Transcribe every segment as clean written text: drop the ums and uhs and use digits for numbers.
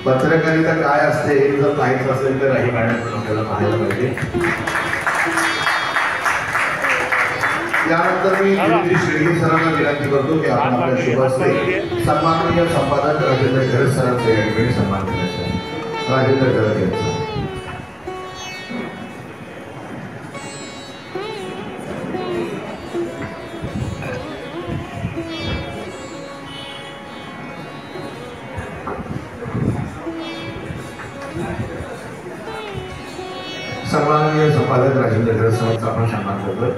पत्रकारिता काय असते जर पाहायचं असेल तर काही मॅडम आपल्याला पाहायला पाहिजे. यानंतर मी श्री सरांना विनंती करतो की आपण आपल्या शुभस्ते सन्माननीय संपादक राजेंद्र खरत सरांचा या ठिकाणी सन्मान करायचा आहे. राजेंद्र खरत यांचा सन्माननीय संपादक राजेंद्र खरत सरांचा आपण सन्मान करतोय.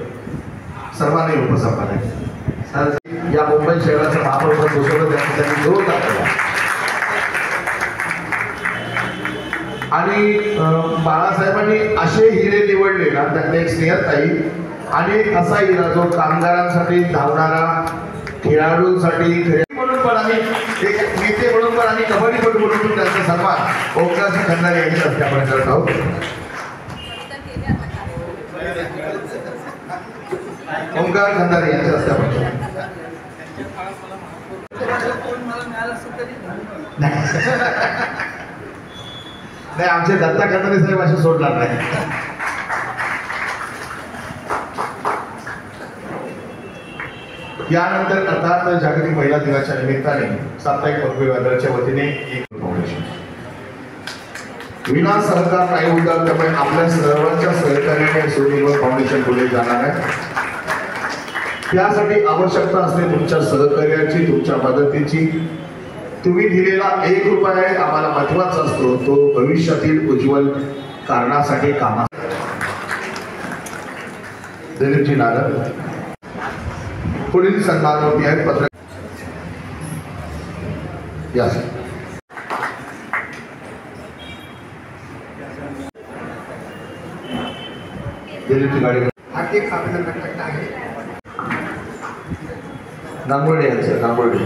सर्वांनी उपसंपादक या मुंबई शहराचं महापौर बसवलं त्यांनी जोर दाखवला आणि बाळासाहेबांनी असे हिरे निवडले ना त्यातले एक स्नेहताई आणि एक असा हिरा जो कामगारांसाठी धावणारा खेळाडूंसाठी म्हणून पण आम्ही एक नेते म्हणून पण आम्ही कबड्डीपटू म्हणून त्यांचा सन्मान ओंकार खंदारे यांच्या हस्ते आपण करत आहोत. ओंकार खंदारे यांच्या हस्ते आपण नाही आमचे दत्ता खंदारे साहेब असे सोडणार नाही. यानंतर अर्थात जागतिक महिला दिनाच्या निमित्ताने साप्ताहिक पदवीवादळाच्या वतीने एक फाउंडेशन विना सहकार नाही होणार, त्यामुळे आपल्या सर्वांच्या सहकार्याने सुनिर्भर फाउंडेशन पुढे जाणार आहे. त्यासाठी आवश्यकता असते तुमच्या सहकार्याची, तुमच्या मदतीची. तुम्ही दिलेला 1 रुपया आम्हाला महत्वाचा असतो, तो भविष्यातील उज्ज्वल कारणासाठी कामात. दिलीपजी नागर पुढील सन्मान होती आहेत पत्र यास दिलीपची गाडी हार्दिक अभिनंदन करत आहे. नांगोडे यांचं नांगोडे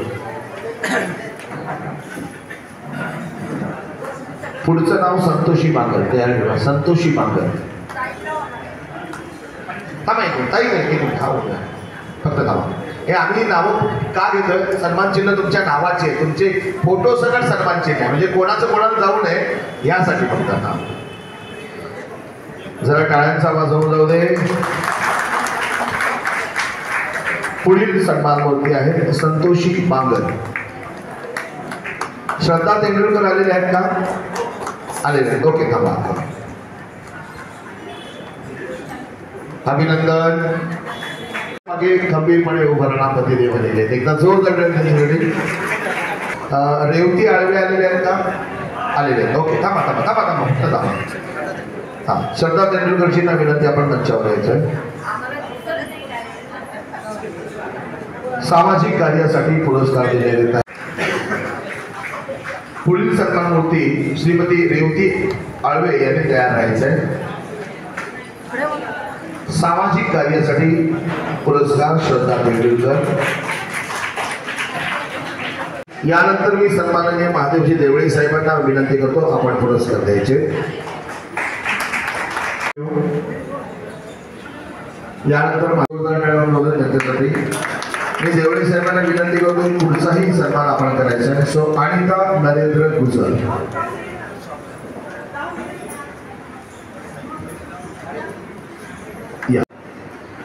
पुढचं नाव संतोषी मांगर तयार ठेवा. संतोषी मांगर फक्त नाव हे आम्ही नाव का घेतोय, सन्मान चिन्ह तुमच्या नावाचे, तुमचे फोटो सकट सन्मान चिन्ह म्हणजे कोणाचं कोणाला जाऊ नये यासाठी फक्त नाव. जरा टाळ्यांचा आवाज होऊन जाऊ दे. पुढील सन्मान मूर्ती आहे संतोषी मांगर. श्रद्धा तेंडुलकर आलेले आहेत का? आलेले आहेत. ओके थांबा. अभिनंदन. मागे खंबीरपणे उभं राहणार पतिदेव आलेले आहेत. एकदा जोर दगड त्यांच्याकडे. रेवती आळवे आलेले आहेत का? आलेले आहेत. ओके थांबा थांबा थांबा थांबा थांबा. हा श्रद्धा तेंडुलकरजींना विनंती आपण मंचावर यायचं. सामाजिक कार्यासाठी पुरस्कार देण्यात येत आहे. पुढील सन्मान मूर्ती श्रीमती रेवती आळवे यांनी तयार राहायचंय. सामाजिक कार्यासाठी पुरस्कार श्रद्धा तेंडुलकर. यानंतर मी सन्माननीय महादेवजी देवळे साहेबांना विनंती करतो आपण पुरस्कार द्यायचे. यानंतर महादेव त्यांच्यासाठी मी देवळे साहेबांना विनंती करतो पुढचाही सन्मान आपण करायचा आहे. सो अनिता नरेंद्र गुजर.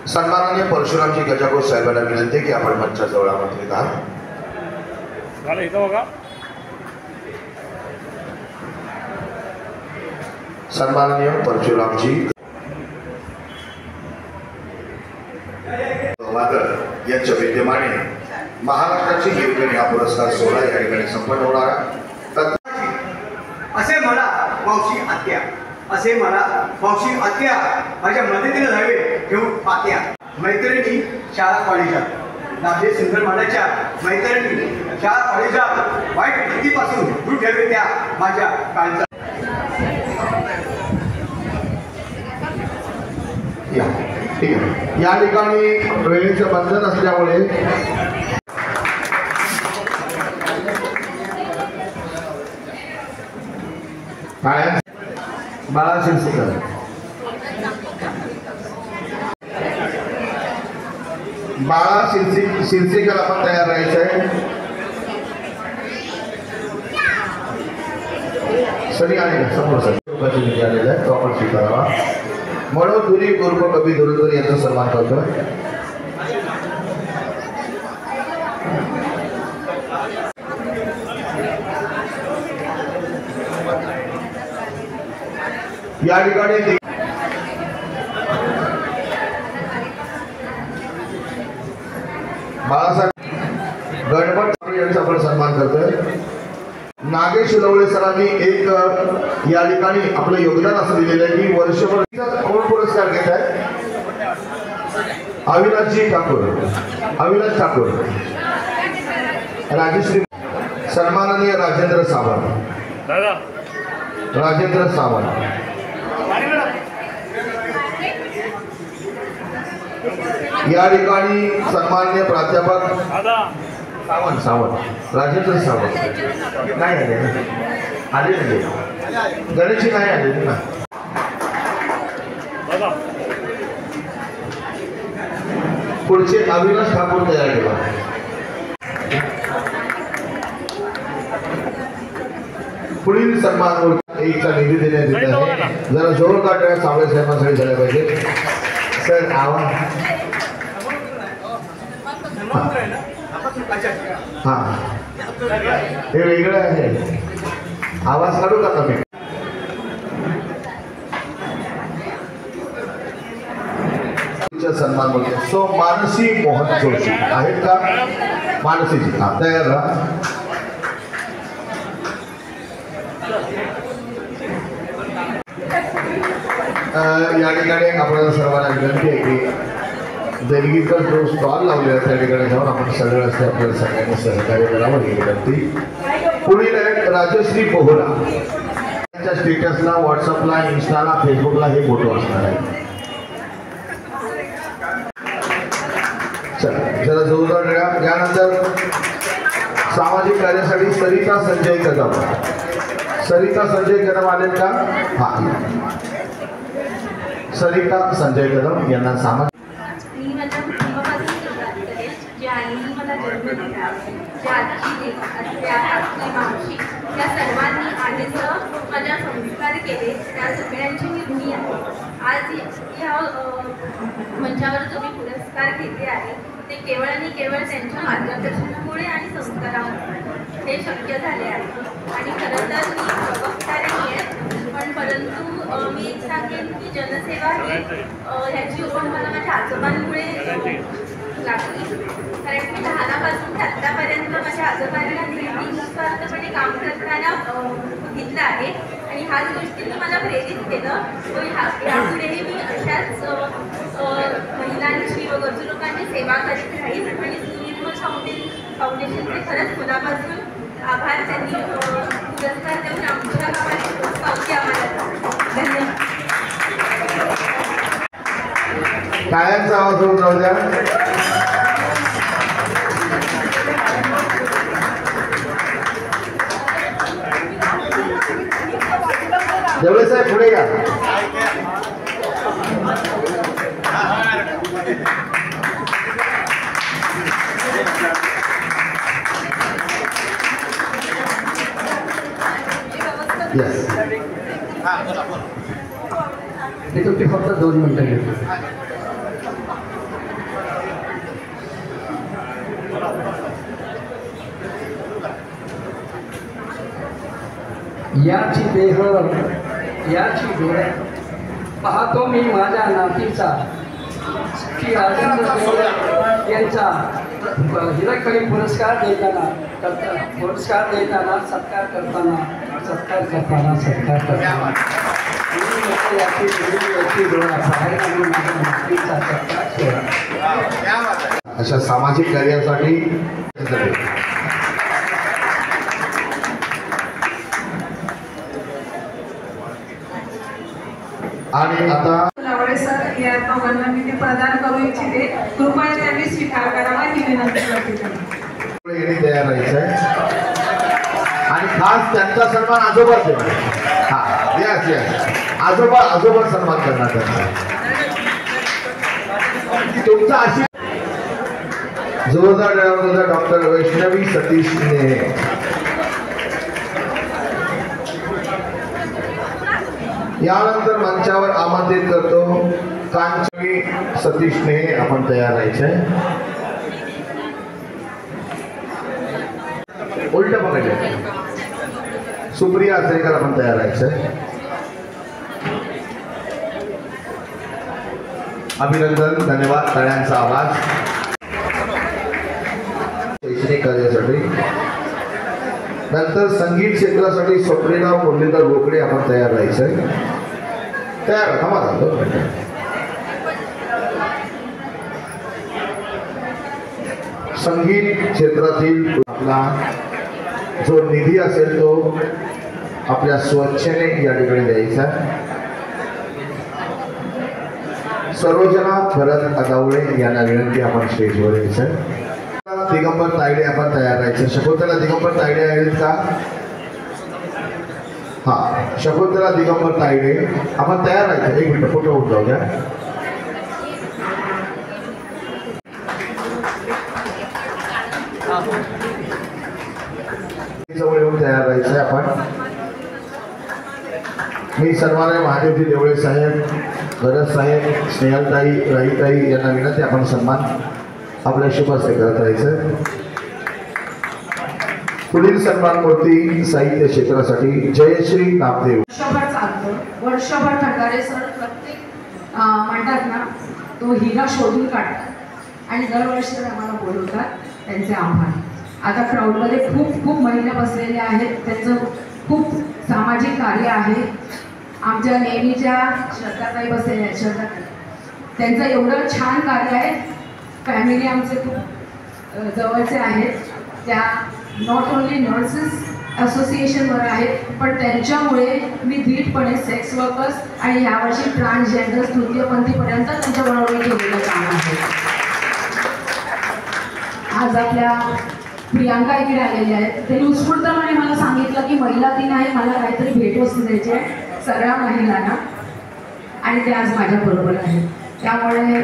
सन्माननीय परशुरामजी गजागोज साहेबांना विनंती की आपण मंचाजवळ आमंत्रित आहात. सन्माननीय परशुरामजी यांच्या विद्यमाने महाराष्ट्राची गिरकणी हा पुरस्कार सोहळा या ठिकाणी संपन्न होणार. असे म्हणा मावशी आत्या असे मला मावशी आत्या माझ्या मदतीला धावे घेऊन पात्या. मैत्रिणी शाळा कॉलेजात लाभले सुंदर मानाच्या मैत्रिणी शाळा कॉलेजात वाईट भीतीपासून दूर ठेवले त्या माझ्या काळचा. ठीक आहे. या ठिकाणी वेळेचं बंधन असल्यामुळे बाळा शिरसेकर शिरसेकर आपण तयार राहायचं आहे. सरी आले समोर सर आलेला आहे तो आपण स्वीकारावा. मनोधुरी उर्फ कवी धुरंधर यांचा सन्मान करतो. या ठिकाणी बाळासाहेब गणपत यांचा आपण सन्मान करतोय. नागेश लवळे सरांनी एक या ठिकाणी आपलं योगदान असं दिलेलं आहे की वर्षभर कोण पुरस्कार घेत आहे. अविनाश ठाकूर राजश्री सन्माननीय राजेंद्र सावंत या ठिकाणी सन्माननीय प्राध्यापक सावंत राजेंद्र सावंत नाही आले गणेशजी नाही आले ना. पुढचे अविनाश ठाकूर तयार केला. पुढील सन्मान एकचा निधी देण्यात येत आहे. जरा जोरदार टाळ्या सावळे साहेबांसाठी झाल्या पाहिजे. सर आवाज हा हे वेगळं आहे. आवाज काढू का कमी. सन्मान बोलतो. सो मानसी मोहन जोशी आहेत का. मानसीजी हा तयार राहा. या ठिकाणी आपल्याला सर्वांना विनंती आहे की देणगीचा जो स्टॉल लावलेला त्या ठिकाणी जाऊन आपण सगळं असते आपल्याला सगळ्यांनी सहकार्य करावं ही विनंती. पुढील आहेत राजश्री पोहरा. त्यांच्या स्टेटसला व्हॉट्सअपला इंस्टाला फेसबुकला हे फोटो असणार आहे. चला जरा जोरदार टाळ्या. यानंतर सामाजिक कार्यासाठी सरिता संजय कदम आलेत का. हा सरिता संजय कदम यांना सामाजिक मला जन्म दिला ज्या आजी आपली मावशी त्या सर्वांनी आधीच माझ्या संस्कार केले त्या सगळ्यांची मी ऋणी आहे. आज ह्या मंचावर जो मी पुरस्कार घेतले आहे ते केवळ आणि केवळ त्यांच्या मार्गदर्शनामुळे आणि संस्कारामुळे हे शक्य झाले आहे. आणि खरं तर मी प्रवक्ता नाही आहे पण परंतु मी एक सांगेन की जनसेवा ह्याची ओढ मला माझ्या आजोबांमुळे लागली. कारण मी लहानापासून ते आत्तापर्यंत माझ्या आजोबांना नेहमी निस्वार्थपणे काम करताना बघितलं आहे आणि ह्याच गोष्टींनी मला प्रेरित केलं. यापुढेही मी अशाच महिलांची व गरजू लोकांची सेवा करीत राहील. आणि सुनिर्मल फाउंडेशनचे खरंच मनापासून आभार. त्यांनी पुरस्कार देऊन आमच्या गावाची पावती आम्हाला. धन्यवाद. टाळ्यांचा आवाज होऊन राहू द्या. देवळे साहेब पुढे या. ते तुमची फक्त 2 मिनिटं घेतो. याची देह याची डोळे पाहतो मी माझ्या नातीचा की राजेंद्र यांचा हिरकळी पुरस्कार देताना सत्कार करताना याची डोळा बाहेर आणून माझ्या नातीचा सत्कार सोहळा. अशा सामाजिक कार्यासाठी आणि आता लावडे सर या दोघांना मी ते प्रदान करू इच्छिते. कृपया त्यांनी स्वीकार करावा ही विनंती करते त्यांना. येणे तयार राहायचंय आणि खास त्यांचा सन्मान आजोबा हा यस यस आजोबा सन्मान करणार त्यांचा. तुमचा अशी जोरदार ड्रायव्हर डॉक्टर वैष्णवी सतीश नेहे. यानंतर मंचावर आमंत्रित करतो कांचवी सतीश नेहे. आपण तयार राहायचंय. उलट पकडले. सुप्रिया आचरेकर आपण तयार राहायचंय. अभिनंदन, धन्यवाद, टाळ्यांचा आवाज. शैक्षणिक कार्यासाठी नंतर संगीत क्षेत्रासाठी स्वप्नीराव मुरलीधर रोकडे आपण तयार राहायचंय. तयार थांबा. संगीत क्षेत्रातील आपला जो निधी असेल तो आपल्या स्वच्छेने या ठिकाणी द्यायचा. सरोजना भरत अगावळे यांना विनंती आपण स्टेजवर यायचं. दिगंबर तायडे आपण तयार राहायचं. शकुंतला दिगंबर तायडे आहेत का? हा, शकुंतला दिगंबर तायडे आपण तयार राहायचं. एक मिनिट फोटो होऊन जाऊ द्या. जवळ येऊन तयार राहायचंय आपण. मी सर्वांना महादेवजी देवळे साहेब, गरज साहेब, स्नेहलताई, राहीताई यांना विनंती आपण सन्मान आपल्या शुभ हस्ते करत राहायचं. पुढील सन्मान मूर्ती साहित्य क्षेत्रासाठी जयश्री नामदेव. वर्षभर चालतो. वर्षभर ठकारे सर प्रत्येक म्हणतात ना तो हिरा शोधून काढतात आणि दरवर्षी आम्हाला बोलवतात. त्यांचे आभार. आता क्राऊडमध्ये खूप महिला बसलेल्या आहेत. त्यांचं खूप सामाजिक कार्य आहे. आमच्या नेहमीच्या श्रद्धाताई बसलेल्या आहेत. श्रद्धाताई त्यांचं एवढं छान कार्य आहे. फॅमिली आमचे खूप जवळचे आहेत. त्या नॉट ओन्ली नर्सेस असोसिएशनवर आहेत पण त्यांच्यामुळे मी धीटपणे सेक्स वर्कर्स आणि यावर्षी ट्रान्सजेंडर तृतीयपंथीपर्यंत त्यांच्याबरोबर केलेलं काम आहे. आज आपल्या प्रियांका इकडे आलेल्या आहेत. त्यांनी उत्स्फूर्तपणे मला सांगितलं की महिला दिन आहे, मला काहीतरी भेटवस्तू द्यायची आहे सगळ्या महिलांना आणि ते आज माझ्याबरोबर आहेत. त्यामुळे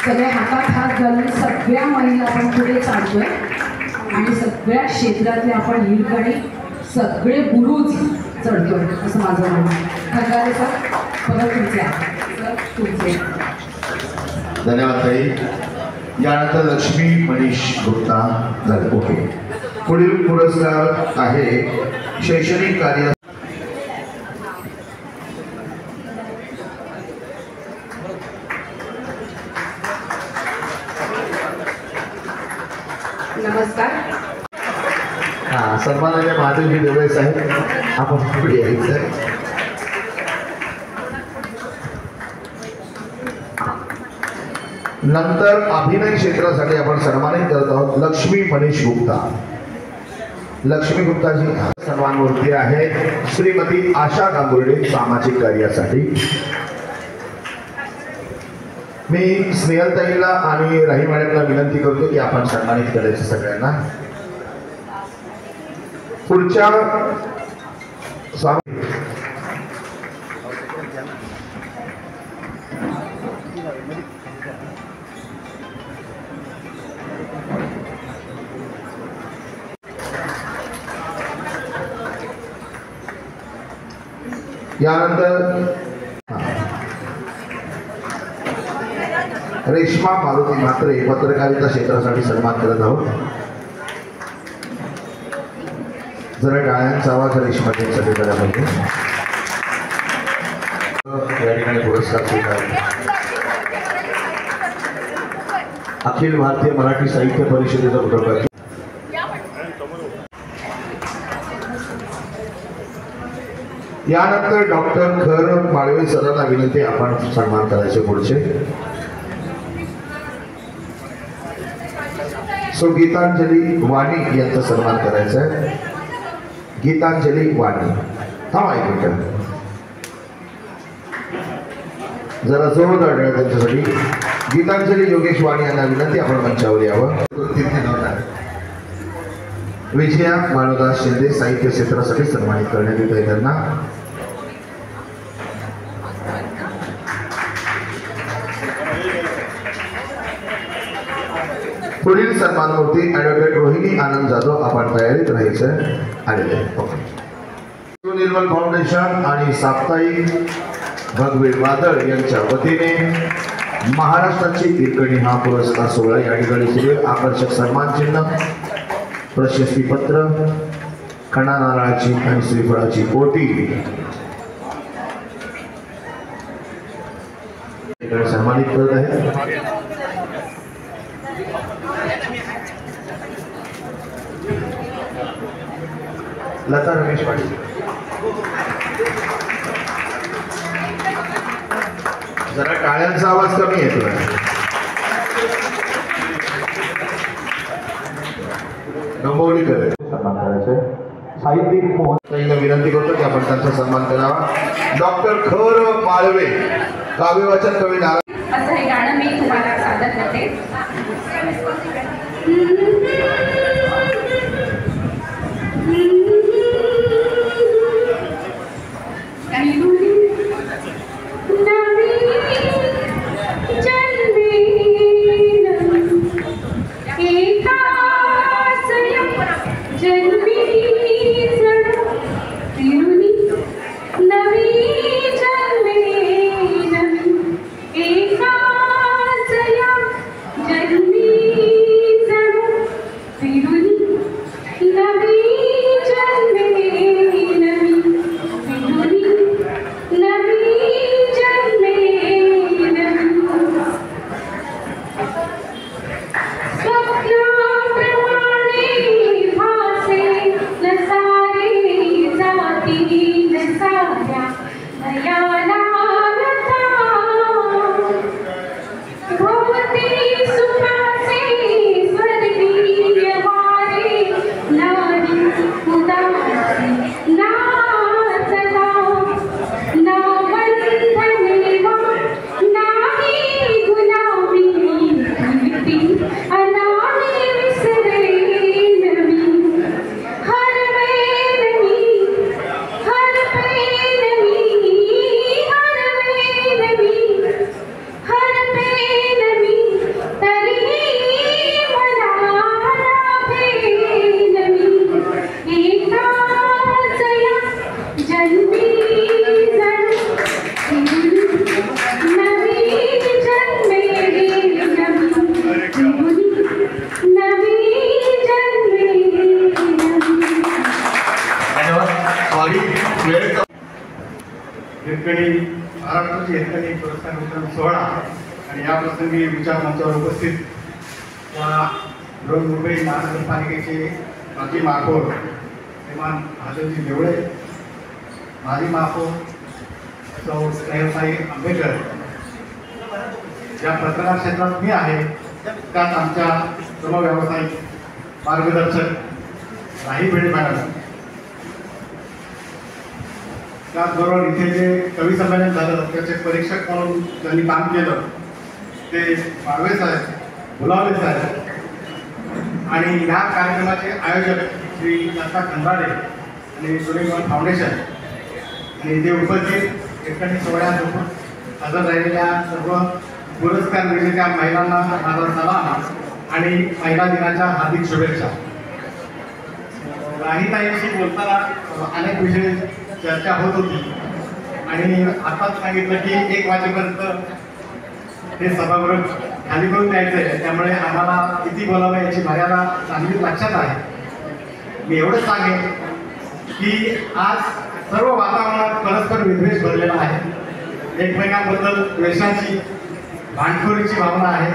सगळे हातात हात घालून सगळ्या महिला आपण पुढे चालतोय आणि सगळ्या क्षेत्रातले आपण हिरकणी सगळे बुरुज चढतोय असं माझं म्हणणं आहे. ठकारे सर परत तुमचे सर तुमचे धन्यवाद ताई. यानंतर लक्ष्मी मनीष गुप्ता झाले. ओके. पुढील पुरस्कार आहे शैक्षणिक कार्य. नमस्कार. हा, सन्माननीय महादेवजी देवळे साहेब आपण पुढे यायचं. नंतर अभिनय क्षेत्रासाठी आपण सन्मानित करत आहोत लक्ष्मी मनीष गुप्ता. लक्ष्मी गुप्ताजी सन्मान मूर्ती आहे श्रीमती आशा गांगुर्डे सामाजिक कार्यासाठी. मी स्नेहलताईला आणि राही मॅडमला विनंती करतो की आपण सन्मानित करायचं सगळ्यांना. पुढच्या स्वामी यानंतर रेश्मा मारुती म्हात्रे पत्रकारिता क्षेत्रासाठी सन्मान करत आहोत. जरा टाळ्यांचा आवाज रेश्मासाठी करायला पाहिजे. या ठिकाणी पुरस्कार स्वीकारला. अखिल भारतीय मराठी साहित्य परिषदेचा पुरस्कार. यानंतर डॉक्टर खर माळवे सरांना विनंती, आपण सन्मान करायचे पुढचे. सो गीतांजली वाणी यांचा सन्मान करायचा आहे. गीतांजली वाणी, थांबा एक मिनिट, जरा जोरदार टाळ्या त्यांच्यासाठी. गीतांजली योगेश वाणी यांना विनंती, आपण मंचावर यावं. विजया मानवदास शिंदे साहित्य क्षेत्रासाठी सन्मानित करण्यात येत आहे त्यांना. पुढील सन्मानमूर्ती ॲडव्होकेट रोहिणी आनंद जाधव, आपण तयारीत राहायचं आलेले. निर्मल फाउंडेशन आणि साप्ताहिक भगवे वादळ यांच्या वतीने महाराष्ट्राची हिरकणी हा पुरस्कार सोहळा या ठिकाणी सुरू आहे. आकर्षक सन्मान चिन्ह, प्रशस्तीपत्र, खणा नारळाची आणि श्रीफळाची पोटी सन्मानित करत आहे. लता रमेश पाटील, जरा टाळ्यांचा आवाज कमी येतोय. गंभोलीकर सन्मान करायचंय. साहित्यिक मोहन विनंती करतो की आपण त्यांचा सन्मान करावा. डॉक्टर खर माळवे, काव्यवाचन कवी नारायण. असं हे गाणं मी तुम्हाला सादर करते. महाराष्ट्राची हिरकणी पुरस्कार वितरण सोहळा आणि या प्रसंगी विचार मंचावर उपस्थित मुंबई महानगरपालिकेचे माजी महापौर श्रीमान हाजरजी देवळे, माजी महापौर सौ स्नेहसाई आंबेकर, ज्या पत्रकार क्षेत्रात मी आहे त्यात आमच्या सर्व व्यावसायिक मार्गदर्शक राही भिडे मॅडम, त्याचबरोबर इथे जे कवी संमेलन झालं त्याचे परीक्षक म्हणून ज्यांनी काम केलं ते माळवे साहेब, गुलाबे साहेब आणि ह्या कार्यक्रमाचे आयोजक श्री दत्ता खंदाडे आणि सुरेश फाउंडेशन आणि इथे उपस्थित हिरकणी सोहळ्यात हजर राहिलेल्या सर्व पुरस्कार विजेत्या महिलांना माझा सलाम आणि महिला दिनाच्या हार्दिक शुभेच्छा. राहीताईंशी बोलताना अनेक विषय चर्चा होत होती आणि आताच सांगितलं की 1 वाजेपर्यंत हे सभागृह खाली करून द्यायचं आहे, त्यामुळे आम्हाला किती बोलावं याची मर्यादा चांगली लक्षात आहे. मी एवढंच सांगेन की आज सर्व वातावरणात परस्पर विद्वेष भरलेला आहे, एकमेकांबद्दल द्वेषाची भांडखोरीची भावना आहे.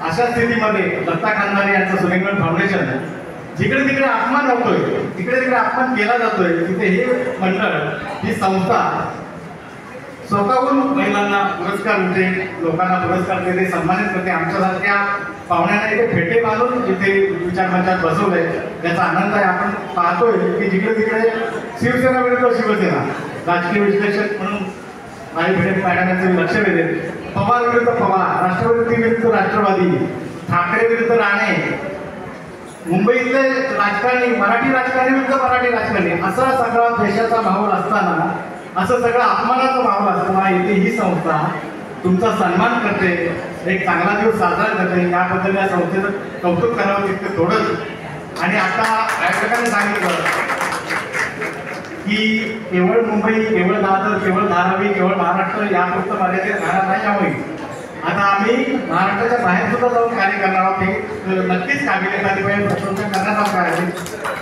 अशा स्थितीमध्ये दत्ता खानदानी यांचं सुरेंगण फाउंडेशन जिकडे तिकडे अपमान होतोय, तिकडे तिकडे अपमान केला जातोय, तिथे हे मंडळ, ही संस्था स्वतःहून महिलांना पुरस्कार देते, लोकांना पुरस्कार देते, सन्मानित करते. आमच्यासारख्या पाहुण्यांना इथे फेटे बांधून इथे विचार मंचात बसवलंय, त्याचा आनंद आहे. आपण पाहतोय की जिकडे तिकडे शिवसेना विरुद्ध शिवसेना, राजकीय विश्लेषक म्हणून माझी भेट मॅडमांचे लक्ष वेधेल. पवार विरुद्ध पवार, राष्ट्रवादी विरुद्ध राष्ट्रवादी, ठाकरे विरुद्ध राणे, मुंबईतले राजकारणी, मराठी राजकारणी विरुद्ध मराठी राजकारणी, असा सगळा देशाचा माहोल असताना, असं सगळं अपमानाचा माहोल असताना इथे ही संस्था तुमचा सन्मान करते, एक चांगला दिवस साजरा करते. याबद्दल या संस्थेचं कौतुक करावं तितकं थोडंच. आणि आता आयोजकांनी सांगितलं की केवळ मुंबई, केवळ दादर, केवळ धारावी, केवळ महाराष्ट्र यापुरतं मर्यादित राहणार नाही. यामुळे आता आम्ही महाराष्ट्राच्या बाहेर सुद्धा जाऊन कार्य करणार आहोत. हे नक्कीच काबिलियत प्रशंसा करण्यात आहोत आहे.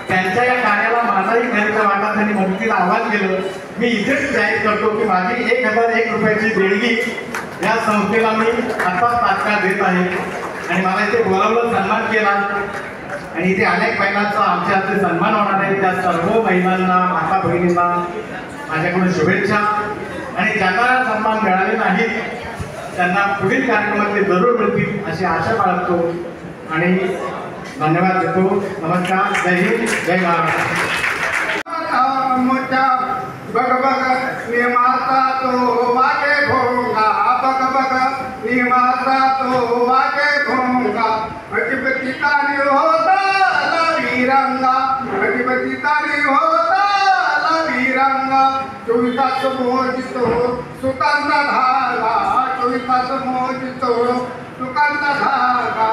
त्यांच्या या कार्याला माझाही खर्च वाटा त्यांनी मदतीला आवाहन केलं. मी इथेच जाहीर करतो की माझी 1001 रुपयाची देणगी या संस्थेला मी आता तात्काळ देत आहे. आणि मला इथे बोलावलं, सन्मान केला आणि इथे अनेक महिलांचा आमच्या हाती सन्मान होणार आहे. त्या सर्व महिलांना, माता बहिणींना माझ्याकडून शुभेच्छा. आणि ज्यांना सन्मान मिळाले नाहीत त्यांना पुढील कार्यक्रमात ते जरूर मिळतील अशी आशा बाळगतो आणि धन्यवाद देतो. नमस्कार, जय हिंद, जय महाराष्ट्र. बघ बघ निमाता तो वागे भोंगा, बघ बघ निमाता तो वागे भोंगा, अधिपती तारी होता वीरंगा, अधिपती तारी होता वीरंगा, 24 तास मोजितो सुकांचा धागा, 24 तास मोजितो सुकांचा धागा,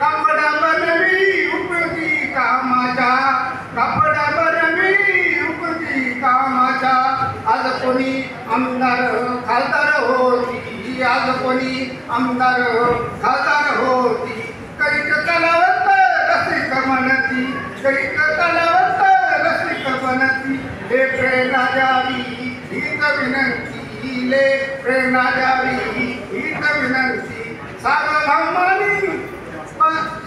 कपडा बनवी उपयोगी कामाच्या, कपडा बनवी उपयोगी कामाच्या. आज कोणी आमदार खासदार होती, आज कोणी आमदार खासदार होती, कैक कलावंत रसिक म्हणती, कैक कलावंत रसिक म्हणती. हे प्रेरणा द्यावी हीच विनंती, ले प्रेरणा द्यावी हीच विनंती. सार्वभौमानी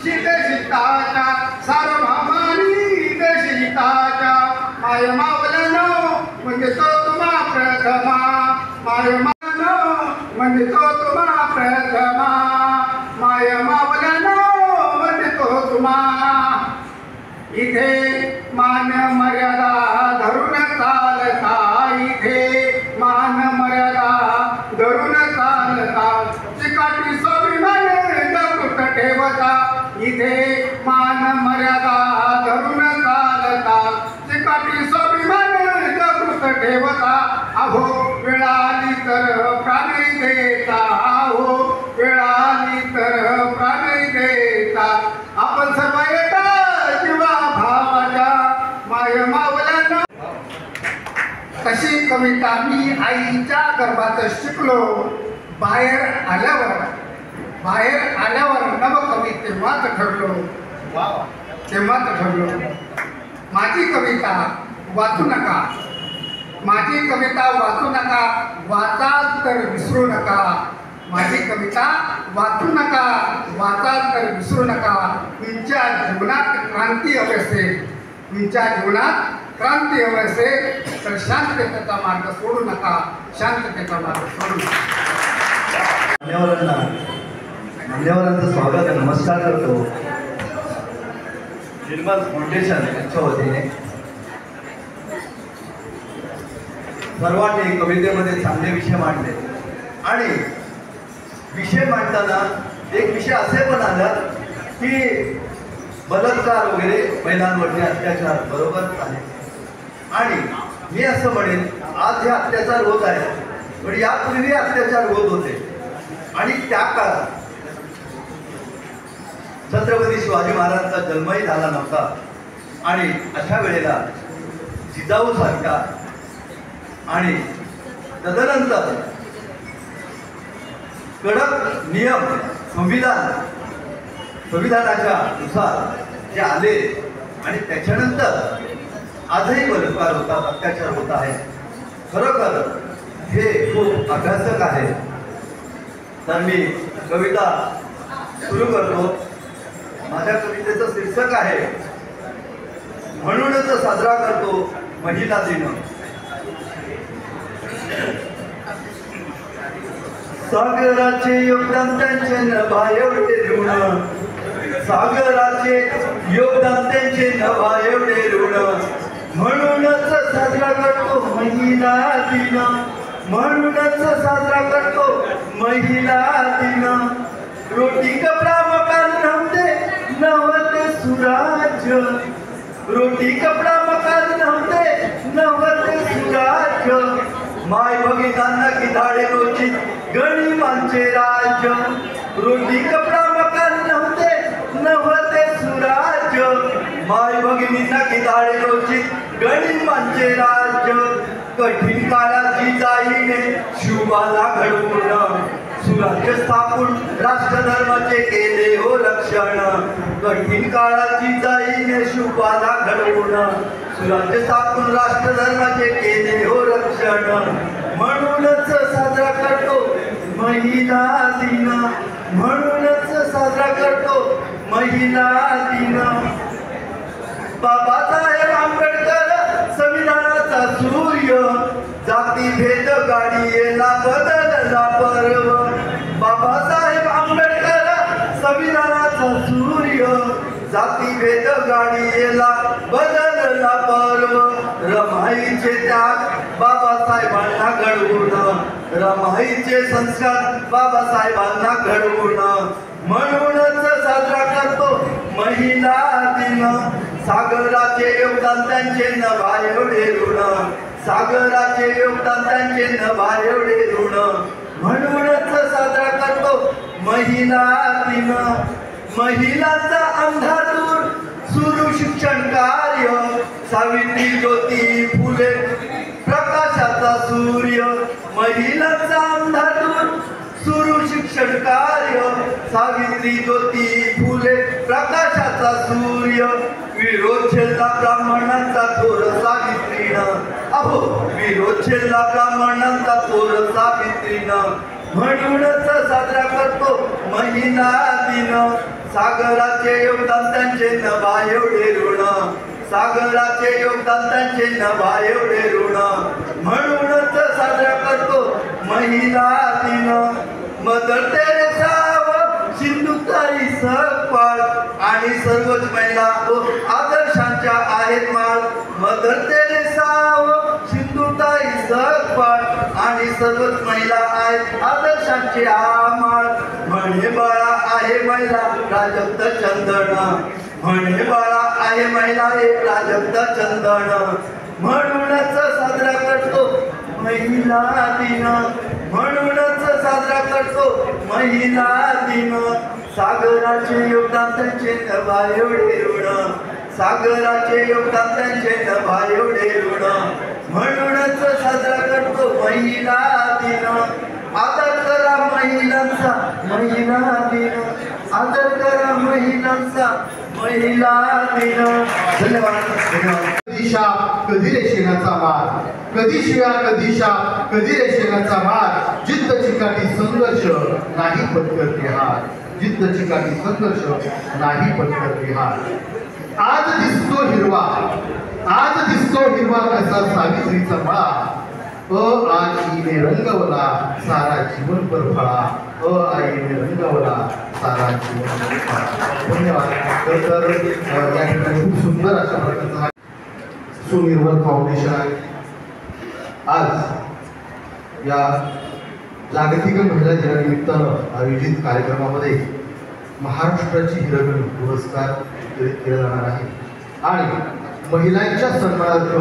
देशिताच्या, सार्वभौमानी देशिताच्या, माय मावल्यानो म्हणजे तो तुम्हा प्रथमा, माय मावल्यानो म्हणजे तो तुम्हा प्रथमा, माय मावल्यानो म्हणजे तो तुम्हा. इथे मान मर्यादा धरून चालता, इथे मान मर्यादा धरून चालता, चिकाटी स्वाभिमान जागृत ठेवता, इथे मान मर्यादा धरून चालता, चिकाटी स्वाभिमान जागृत ठेवता. अहो वेळाली तर प्राणी देता, अहो वेळाली तर प्राणी देता. आपण सर्व एका जीवा भावाच्या, माय मावल्यानं. तशी कविता मी आईच्या गर्भात शिकलो. बाहेर आल्यावर नवकवी तेव्हाच ठरलो, तेव्हाच ठरलो. माझी कविता वाचू नका, माझी कविता वाचू नका, वाचाल तर विसरू नका. माझी कविता वाचू नका, वाचाल तर विसरू नका. तुमच्या जीवनात क्रांती हवी असेल, तुमच्या जीवनात क्रांती हवी असेल तर शांततेचा मार्ग सोडू नका, शांततेचा मार्ग सोडू नका. मान्यवरांचं स्वागत, नमस्कार करतो. निर्मल फाउंडेशन यांच्या वतीने सर्वांनी कवितेमध्ये चांगले विषय मांडले आणि विषय मांडताना एक विषय असे पण आला की बलात्कार वगैरे, महिलांवरती अत्याचार बरोबरच आहे. आणि मी असं म्हणेन आज हे अत्याचार होत आहे, पण यापूर्वी अत्याचार होत होते. आणि त्या काळात छत्रपती शिवाजी महाराजांचा जन्मही झाला नव्हता. आणि अशा वेळेला जिजाऊ सारखा आणि तदनंतर कडक नियम संविधानाच्या नुसार जे आले आणि त्याच्यानंतर आजही बलात्कार होतात, अत्याचार होत आहे. खरोखर हे खूप अभ्यासक आहे. तर मी कविता सुरू करतो. माझ्या कवितेचं शीर्षक आहे म्हणूनच साजरा करतो महिला दिन. सागराचे योगदान त्यांचे नभा एवढे ऋण सागराचे योगदान त्यांचे नभा एवढे ऋण म्हणूनच साजरा करतो महिला दिन म्हणूनच साजरा करतो महिला दिन रोटी कपडा मकान नव्हते सुराज्य रोटी कपडा मकान नव्हते सुराज्य माय भगिनींना किधाडे रोचित गणिमांचे राज्य रोटी कपडा मकान नव्हते सुराज्य माय भगिनींना किधाडे रोचित गणिमांचे राज्य कठीण काळाची जाईने शुभाला घडवून सुराज्य स्थापून राष्ट्रधर्माचे केले हो रक्षण कठीण काळाची जाईने शुभाला घडवून सुराज्य स्थापून राष्ट्रधर्माचे केले हो रक्षण म्हणूनच साजरा करतो महिला दिन म्हणूनच साजरा करतो महिला दिन बाबासाहेब आंबेडकर संविधानाचा सूर्य जाती भेद गाडीला बदलला पर्व बाबासाहेब आंबेडकर संविधानाचा सूर्य जाती भेद गाडीला बदलला पर्व रमाईचे त्याग बाबासाहेबांना घडवून रमाईचे संस्कार बाबासाहेबांना घडवून म्हणूनच साजरा करतो महिला दिन सागराचे योगदान त्यांचे नभा एवढे ऋण सागराचे योगदान त्यांचे नभा एवढे ऋण म्हणूनच साजरा करतो महिला दिन महिलांचा अंधार दूर सुरू शिक्षण कार्य सावित्री ज्योती फुले प्रकाशाचा सूर्य महिलांचा अंधार दूर सुरू शिक्षण कार्य सावित्री ज्योती फुले प्रकाशाचा सूर्य विरोध छेदला ब्राह्मणांचा थोर सावित्रीनं अहो विरोध छेदला ब्राह्मणांचा थोर सावित्रीनं म्हणूनच साजरा करतो महिला दिन सागराचे योगदान त्यांचे नभा एवढे ऋण सागराचे योगदान त्यांचे नभा एवढे ऋण म्हणूनच साजरा करतो महिला दिन मदर तेरेसा सिंधुताई सकपाळ आणि सर्वच महिला आदर्शांच्या आहेत माळ मदर तेरेसा सिंधुताई सकपाळ आणि सर्वच महिला आहेत आदर्शांची माळ म्हणे बाळा आहे महिला प्राजक्त चंदन म्हणे बाळा आहे महिला हे प्राजक्त चंदन म्हणूनच साजरा करतो महिला दिन म्हणूनच साजरा करतो महिला दिन सागराचे योगदान त्यांचे नभा एवढे ऋण सागराचे योगदान त्यांचे नभा एवढे ऋण म्हणूनच साजरा करतो महिला दिन आदर करा महिलांचा महिला दिन आदर करा महिलांचा महिला दिन धन्यवाद धन्यवाद कधी शाप कधी रेशेनाचा मार कधी शिव्या कधी शाप कधी रेशेनाचा मार जिद्द चिकाटी संघर्ष नाही पत्करते हार जिद्द चिकाटी संघर्ष नाही पत्करते हार आज दिसतो हिरवा कसा सावित्रीचा मळा आईने रंगवला सारा जीवन परफळा आईने रंगवला सारा जीवन परफळा धन्यवाद तर या ठिकाणी खूप सुंदर अशा प्रकारचा सुनिर्मल फाउंडेशन आहे आज या जागतिक महिला दिनानिमित्तानं आयोजित कार्यक्रमामध्ये महाराष्ट्राची हिरकणी पुरस्कार वितरित केला जाणार आहे आणि महिलांच्या सन्मानार्थ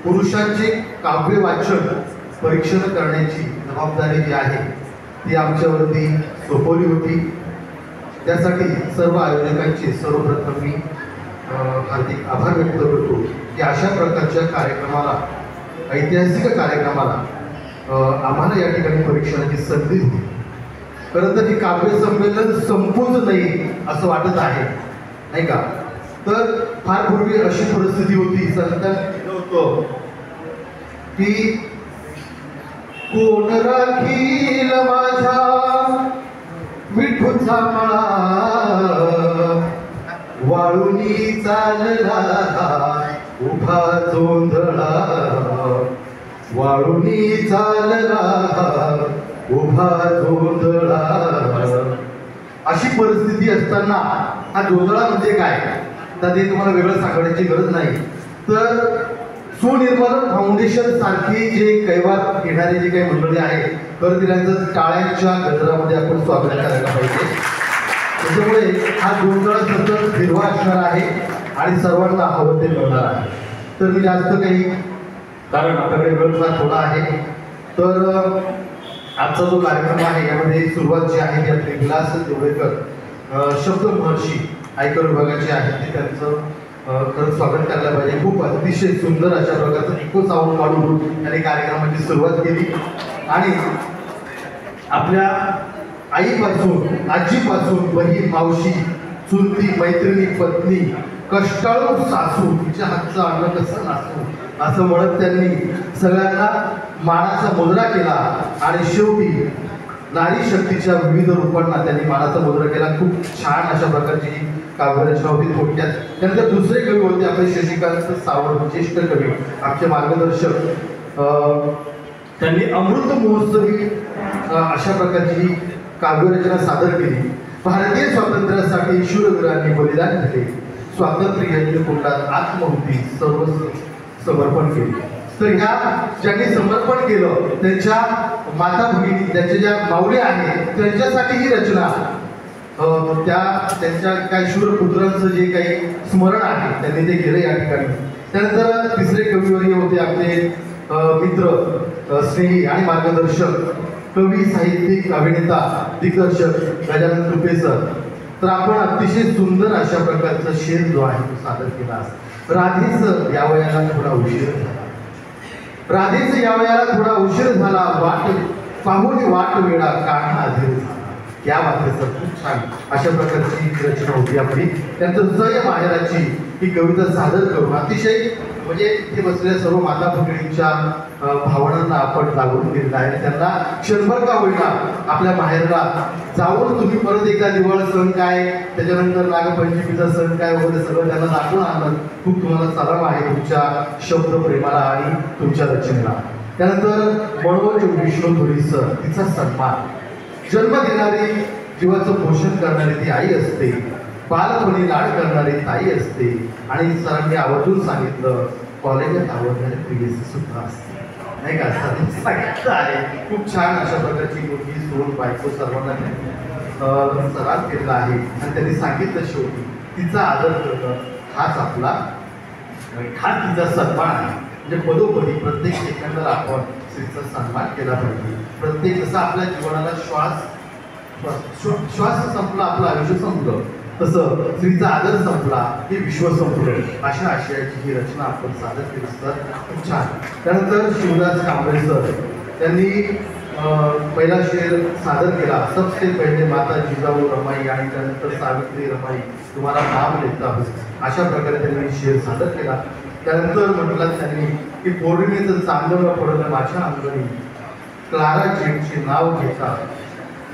पुरुषांचे काव्य वाचन परीक्षण करण्याची जबाबदारी जी आहे ती आमच्यावरती सोपवली होती त्यासाठी सर्व आयोजकांचे सर्वप्रथम मी हार्दिक आभार व्यक्त करतो की अशा प्रकारच्या कार्यक्रमाला ऐतिहासिक कार्यक्रमाला आम्हाला या ठिकाणी परीक्षणाची संधी दिली खरं तर हे काव्य संमेलन संपूच नाही असं वाटत आहे नाही का तर फार पूर्वी अशी परिस्थिती होती संतांनी होतं की कोण राखील माझ्या विठूचा माळा वाळुनी चालला उभा जोंधळा वाळुनी चालला उभा जोंधळा. अशी परिस्थिती असताना हा जोंधळा म्हणजे काय तर ते तुम्हाला वेगळं सांगण्याची गरज नाही. तर सुनिर्मल फाउंडेशन सारखी जे कैवार घेणारे जे काही मंडळी आहेत तर त्यांचं टाळ्यांच्या गजरामध्ये आपण स्वागत करायला पाहिजे. त्याच्यामुळे हा जोंधळा सतत हिरवा असणार आहे आणि सर्वांना हवं ते मिळणार आहे. तर मी जास्त काही कारण आपल्याकडे वेळ थोडा आहे तर आजचा जो कार्यक्रम आहे यामध्ये सुरुवात जी आहे ती आपले विलास देवळेकर शब्द महर्षी आयकर विभागाचे आहेत ते त्यांचं खरंच स्वागत करायला पाहिजे. खूप अतिशय सुंदर अशा प्रकारचं इको साऊंड काढून त्यांनी कार्यक्रमाची सुरुवात केली आणि आपल्या आईपासून आजीपासून बहीण मावशी चुलती मैत्रिणी पत्नी कष्टाळू सासू तिच्या हातचं अन्न कसं नासू असं म्हणत त्यांनी सगळ्यांना मानाचा मुजरा केला आणि शेवटी नारी शक्तीच्या विविध रूपांना त्यांनी मानाचा मुजरा केला. खूप छान अशा प्रकारची काव्यरचना होती. थोडक्यात त्यानंतर दुसरे कवी होते आपले शशिकांत सावंत ज्येष्ठ कवी आमचे मार्गदर्शक. त्यांनी अमृत महोत्सवी अशा प्रकारची काव्यरचना सादर केली. भारतीय स्वातंत्र्यासाठी शूरवीरांनी बलिदान दिले, स्वातंत्र्य यज्ञ कुंडात आत्महुती सर्व समर्पण केले. तर ह्या ज्यांनी समर्पण केलं त्यांच्या माता भगिनी त्यांच्या ज्या माऊल्या आहेत त्यांच्यासाठी ही रचना त्यांच्या काही शूरपुत्रांचं जे काही स्मरण आहे त्यांनी ते केलं या ठिकाणी. त्यानंतर तिसरे कविवर्य होते आपले मित्र स्नेही आणि मार्गदर्शक कवी साहित्यिक अभिनेता दिग्दर्शक गजानन तुपे सर. तर आपण अतिशय सुंदर अशा प्रकारचा शेर जो आहे तो सादर केला. राधेच या वयाला थोडा उशीर झाला, राधेच या वयाला थोडा उशीर झाला, वाट पाहून वाट वेळा काढा अधीर झाला. या वाक्याचं खूप छान अशा प्रकारची रचना होती आपली. त्यांचं जय माहेराची ही कविता सादर करून अतिशय म्हणजे इथे बसलेल्या सर्व माता भगिनींच्या भावनांना आपण जागरून दिलेलं आहे. त्यांना क्षणभर का होईना आपल्या माहेरला जाऊन तुम्ही परत एकदा दिवाळ सण काय त्याच्यानंतर नागपंचमीचा सण काय वगैरे सगळं त्यांना दाखवून आणलं. खूप तुम्हाला सलाम आहे तुमच्या शब्द प्रेमाला आणि तुमच्या रचनेला. त्यानंतर मनोज विष्णू धुरी सर तिचा सन्मान. जन्म देणारी जीवाचं पोषण करणारी ती आई असते, बालपणी लाड करणारी ताई असते आणि सरांनी आवर्जून सांगितलं कॉलेजात आवडणारी प्रियसी सुद्धा असते नाही का. सांगितलं आहे खूप छान अशा प्रकारची मुलगी सोड बायको सर्वांना सराव केलेला आहे आणि त्यांनी सांगितलं शेवटी तिचा आदर करणं हाच आपला हाच तिचा सन्मान आहे. म्हणजे पदोपदी प्रत्येक सेकंदाला आपण स्त्रीचा सन्मान केला पाहिजे. प्रत्येक जसं आपल्या जीवनाला श्वास संपला आपलं आयुष्य संपलं तसं स्त्रीचा आदर संपला हे विश्व संपलं. अशा आशयाची ही रचना आपण सादर केली तर खूप छान. त्यानंतर शिवराज कांबळे सर त्यांनी पहिला शेर सादर केला. सबसे पहिले माता जिजाऊ रमाई आणि त्यानंतर सावित्री रमाई तुम्हाला नाम लेता हो अशा प्रकारे त्यांनी शेर सादर केला. त्यानंतर म्हटलं त्यांनी की पौर्णिमेचं चांदणं पडलं माझ्या अंगणी क्लारा जेटचे नाव घेता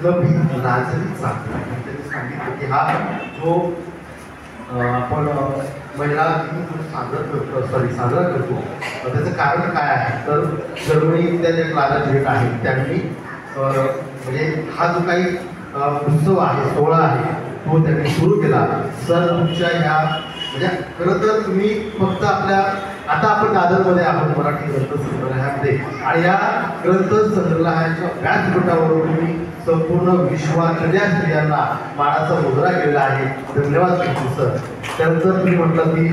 नभी लाजरी चांगला. त्यांनी सांगितलं की हा जो आपण महिला दिन साजरा करतो त्याचं कारण काय आहे तर जर्मनीतल्या ज्या क्लारा जेट आहेत त्यांनी म्हणजे हा जो काही उत्सव आहे सोहळा आहे तो त्यांनी सुरू केला. सर तुमच्या ह्या म्हणजे खरं तर तुम्ही फक्त आपल्या आता आपण दादरमध्ये आहोत मराठी ग्रंथ संग्रहामध्ये आणि या ग्रंथ संग्रहाच्या व्यासपीठावर तुम्ही संपूर्ण विश्वातल्या स्त्रियांना मानाचा मुजरा केलेला आहे. धन्यवाद सर. त्यानंतर तुम्ही म्हटलं की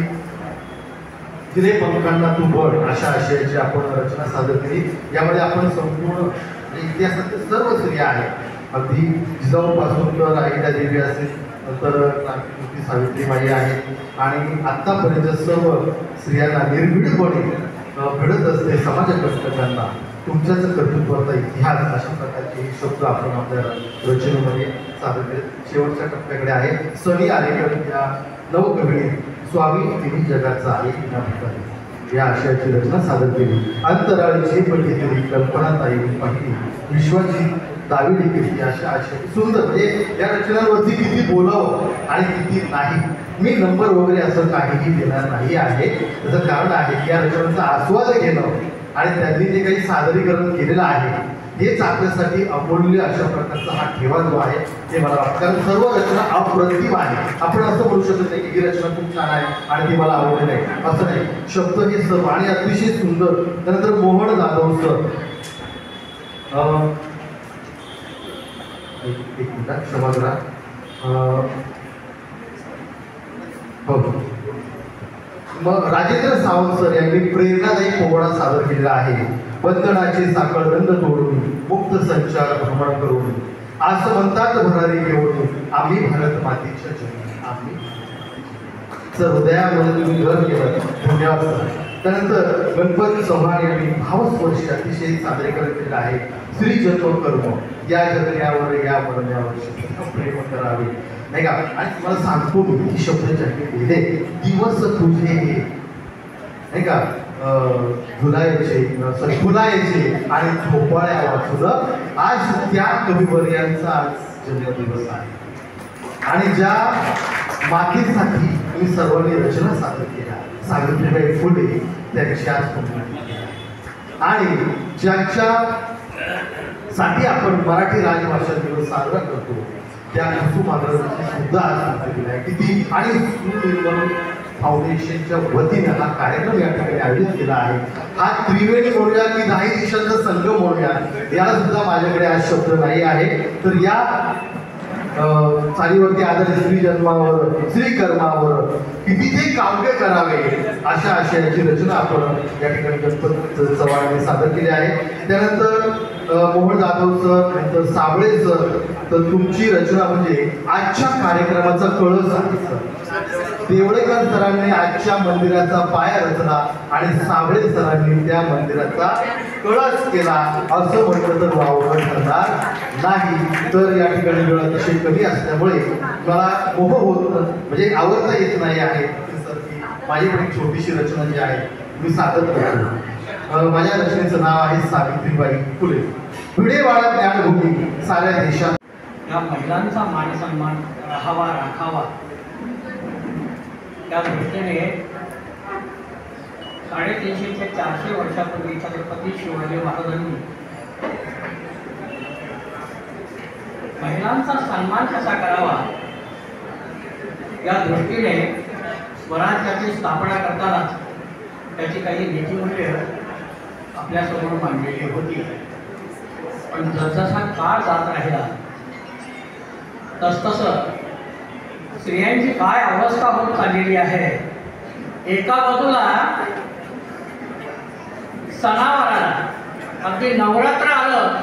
तिने पंखांना तू बळ अशा आशयाची आपण रचना सादर केली. यामध्ये आपण संपूर्ण इतिहासातील सर्व स्त्रिया आहेत अगदी जिजाऊपासून तर अहिल्या देवी असेल नंतर सावित्रीबाई आहे आणि आत्तापर्यंत सर्व स्त्रियांना निर्भीडपणे घडत असते समाज कष्टकांना तुमच्याच कर्तृत्वाचा इतिहास अशा प्रकारचे हे शब्द आपण आपल्या रचनेमध्ये सादर केले. शेवटच्या टप्प्याकडे आहे. सनी आरेकर या नवकवीने स्वामी तिन्ही जगाचा एक ठिकाणी या आशयाची रचना सादर केली. अंतराळीची पडली कल्पना ताई पाहिली विश्वाची दाविडी केली अशा आशय सुंदर. म्हणजे या रचनांवरती किती बोलावं आणि किती नाही. मी नंबर वगैरे असं काहीही देणार नाही आहे. त्याचं कारण आहे की या रचनांचा आस्वाद घेणं आणि त्यांनी जे काही सादरीकरण केलेलं आहे हेच आपल्यासाठी अमूल्य अशा प्रकारचा हा ठेवा जो आहे ते मला वाटतं. कारण सर्व रचना अप्रतिम आहे. आपण असं म्हणू शकत नाही की ही रचना खूप छान आहे आणि ती मला आवडली नाही, असं नाही. शब्द हे सर्व आणि अतिशय सुंदर. त्यानंतर मोहन जाधव सर, एक मिनिट क्षमा करा. हो, मग राजेंद्र सावंत सर यांनी प्रेरणादायी पोवाडा सादर केलेला आहे. बंधनाचे साखळबंद तोडून मुक्त संचार भ्रमण करून असं म्हणतात भरारी घेऊन आम्ही भारत मातेच्या जन्मी आम्ही. सर हृदयामध्ये तुम्ही घर केलं, धन्यवाद सर. त्यानंतर गणपती चव्हाण यांनी भावस्पर्शी अतिशय सादरीकरण केलं आहे. श्री जन्म कर्म या जगण्यावर या मरण्यावर प्रेम करावे, नाही का. आणि तुम्हाला सांगतो मी की शब्द ज्यांनी लिहिले दिवस तुझे हे, नाही का, फुलायचे आणि झोपाळ्या वाचून आज त्या कविवर्यांचा जन्मदिवस आहे. आणि ज्या मातेसाठी तुम्ही सर्वांनी रचना सादर केल्या सावित्रीबाई फुले त्यांची आज पुण्यतिथी आहे. आणि ज्यांच्यासाठी आपण मराठी राजभाषा दिवस साजरा करतो त्या कुसुमाग्रजांची सुद्धा आज पुण्यतिथी आहे. किती आणि फाउंडेशनच्या वतीने हा कार्यक्रम या ठिकाणी आयोजित केला आहे. हा त्रिवेणी म्हणूया की दाही दिशांचा संगम म्हणूया याला सुद्धा माझ्याकडे आज शब्द नाही आहे. तर या चालीवरती आधारित श्री जन्मावर श्री कर्मावर किती ते काव्य करावे अशा आशयाची रचना आपण या ठिकाणी गणपती चव्हाणांनी सादर केली आहे. त्यानंतर मोहन जाधव सर, नंतर साबळे सर, तर तुमची रचना म्हणजे आजच्या कार्यक्रमाचा कळस आहे सर. देवळेकर सरांनी आजच्या मंदिराचा पाया रचला आणि साबळे सरांनी त्या मंदिराचा कळस केला असं म्हटलं तर वावगं ठरणार नाही. तर या ठिकाणी वेळ अतिशय कमी असल्यामुळे मला मोह होत म्हणजे आवडता येत नाही आहे सर की माझी पण एक छोटीशी रचना जी आहे मी सादर करतो. माझ्या रचनेचं नाव आहे सावित्रीबाई फुले. भिडेवाडा ज्ञानभूमी साऱ्या देशात. या महिलांचा मान सन्मान राहावा राखावा त्या दृष्टीने 350 ते 400 वर्षापूर्वी छत्रपती शिवाजी महाराजांनी महिलांचा सन्मान कसा करावा या दृष्टीने स्वराज्याची स्थापना करतानाच त्याची काही नीतिमूल्य आपल्यासमोर मांडलेली होती. पण जसजसा काळ जात राहिला तसतसं स्त्रियांची काय अवस्था होत चाललेली आहे. एका बाजूला सणावाराला अगदी नवरात्र आलं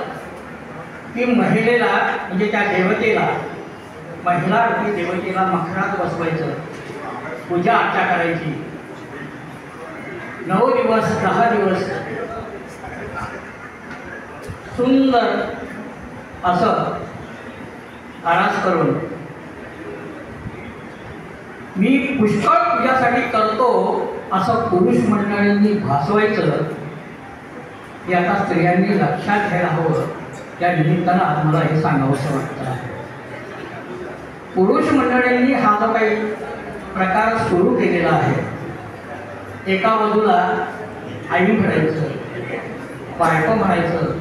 की महिलेला म्हणजे त्या देवतेला महिला रूपी देवतेला मखरात बसवायचं, पूजा अर्चा करायची. 9 दिवस 10 दिवस सुंदर असं आरास करून मी पुष्कळ पूजासाठी करतो असं पुरुष मंडळींनी भासवायचं हे आता स्त्रियांनी लक्षात घ्यायला हवं. त्या निमित्तानं आज मला हे सांगावंसं वाटतं. पुरुष मंडळींनी हा जो काही प्रकार सुरू केलेला आहे, एका बाजूला आई म्हणायचं, बायको म्हणायचं,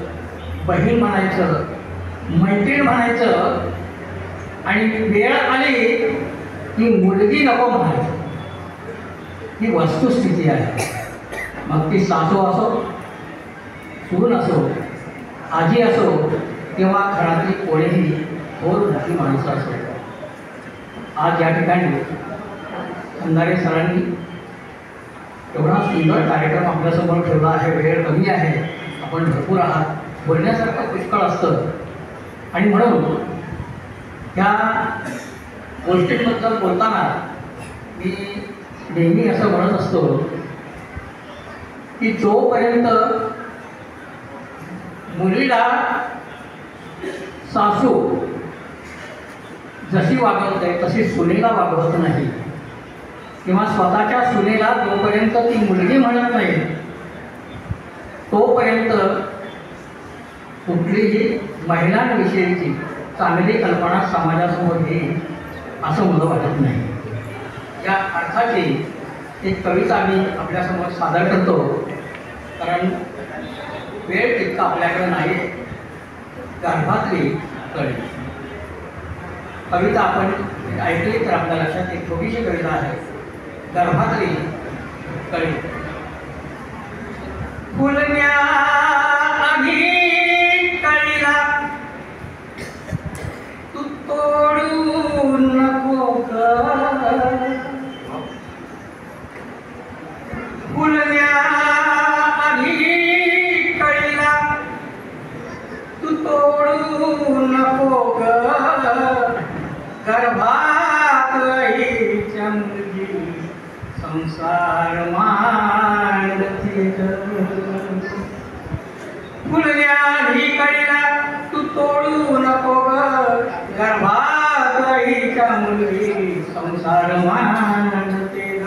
बहीण म्हणायचं, मैत्रीण म्हणायचं आणि वेळ आली की मुलगी नको म्हणायचं. ही वस्तुस्थिती आहे. मग ती सासू असो, सून असो, आजी असो किंवा घरातली कोणीही थोर मोठी माणसं असो. आज या ठिकाणी खंदारे सरांनी एवढा सुंदर कार्यक्रम आपल्यासमोर ठेवला आहे. वेळ कमी आहे, आपण भरपूर आहात, बोलण्यासारखं पुष्कळ असतं आणि म्हणून त्या गोष्टींबद्दल बोलताना मी नेहमी असं म्हणत असतो की जोपर्यंत मुलीला सासू जशी वागवते तशी सुनेला वागवत नाही किंवा स्वतःच्या सुनेला जोपर्यंत ती मुलगी म्हणत नाही तोपर्यंत कुठलीही महिलांविषयीची चांगली कल्पना समाजासमोर येईल असं मला वाटत नाही. या अर्थाची एक कविता मी आपल्यासमोर सादर करतो. कारण वेळ तितका आपल्याकडे नाही. गर्भातली कळी कविता आपण ऐकली तर आपल्या लक्षात एक छोटीशी कविता आहे. गर्भातली कळी. फुलण्या आधी कळीला तू तोडू नको ग. फुलण्या आधी कळीला तू तोडू नको ग. गर्भात ही चंद्री संसार मांडते ग. फुलण्या आधी कळीला तू तोडू नको ग. गर्भात ही चंद्री संसार मांडते ग.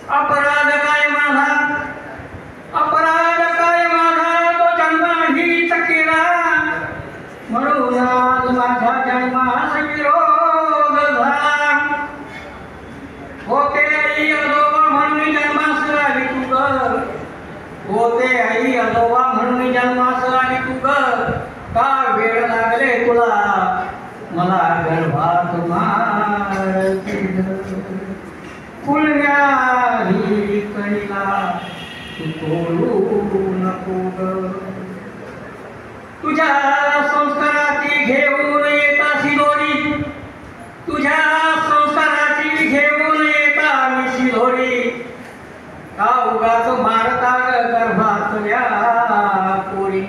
अपराध काय माझा, अपराध काय माझा, तो जन्माधीच केला. म्हणून आज माझ्या जन्मास विरोध झाला. होते आई आजोबा म्हणून जन्मास आली तू ग. होते आई आजोबा म्हणून जन्मास आली तू ग. का वेळ लागले तुला मला गर्भात मारते ग. फुलण्या ही कळीला तू तोडू नको ग. तुझ्या संस्काराची घेऊन येता शिदोरी, तुझ्या संस्काराची घेऊन येता मी शिदोरी. का उगाच मारता गर्भातल्या पोरी.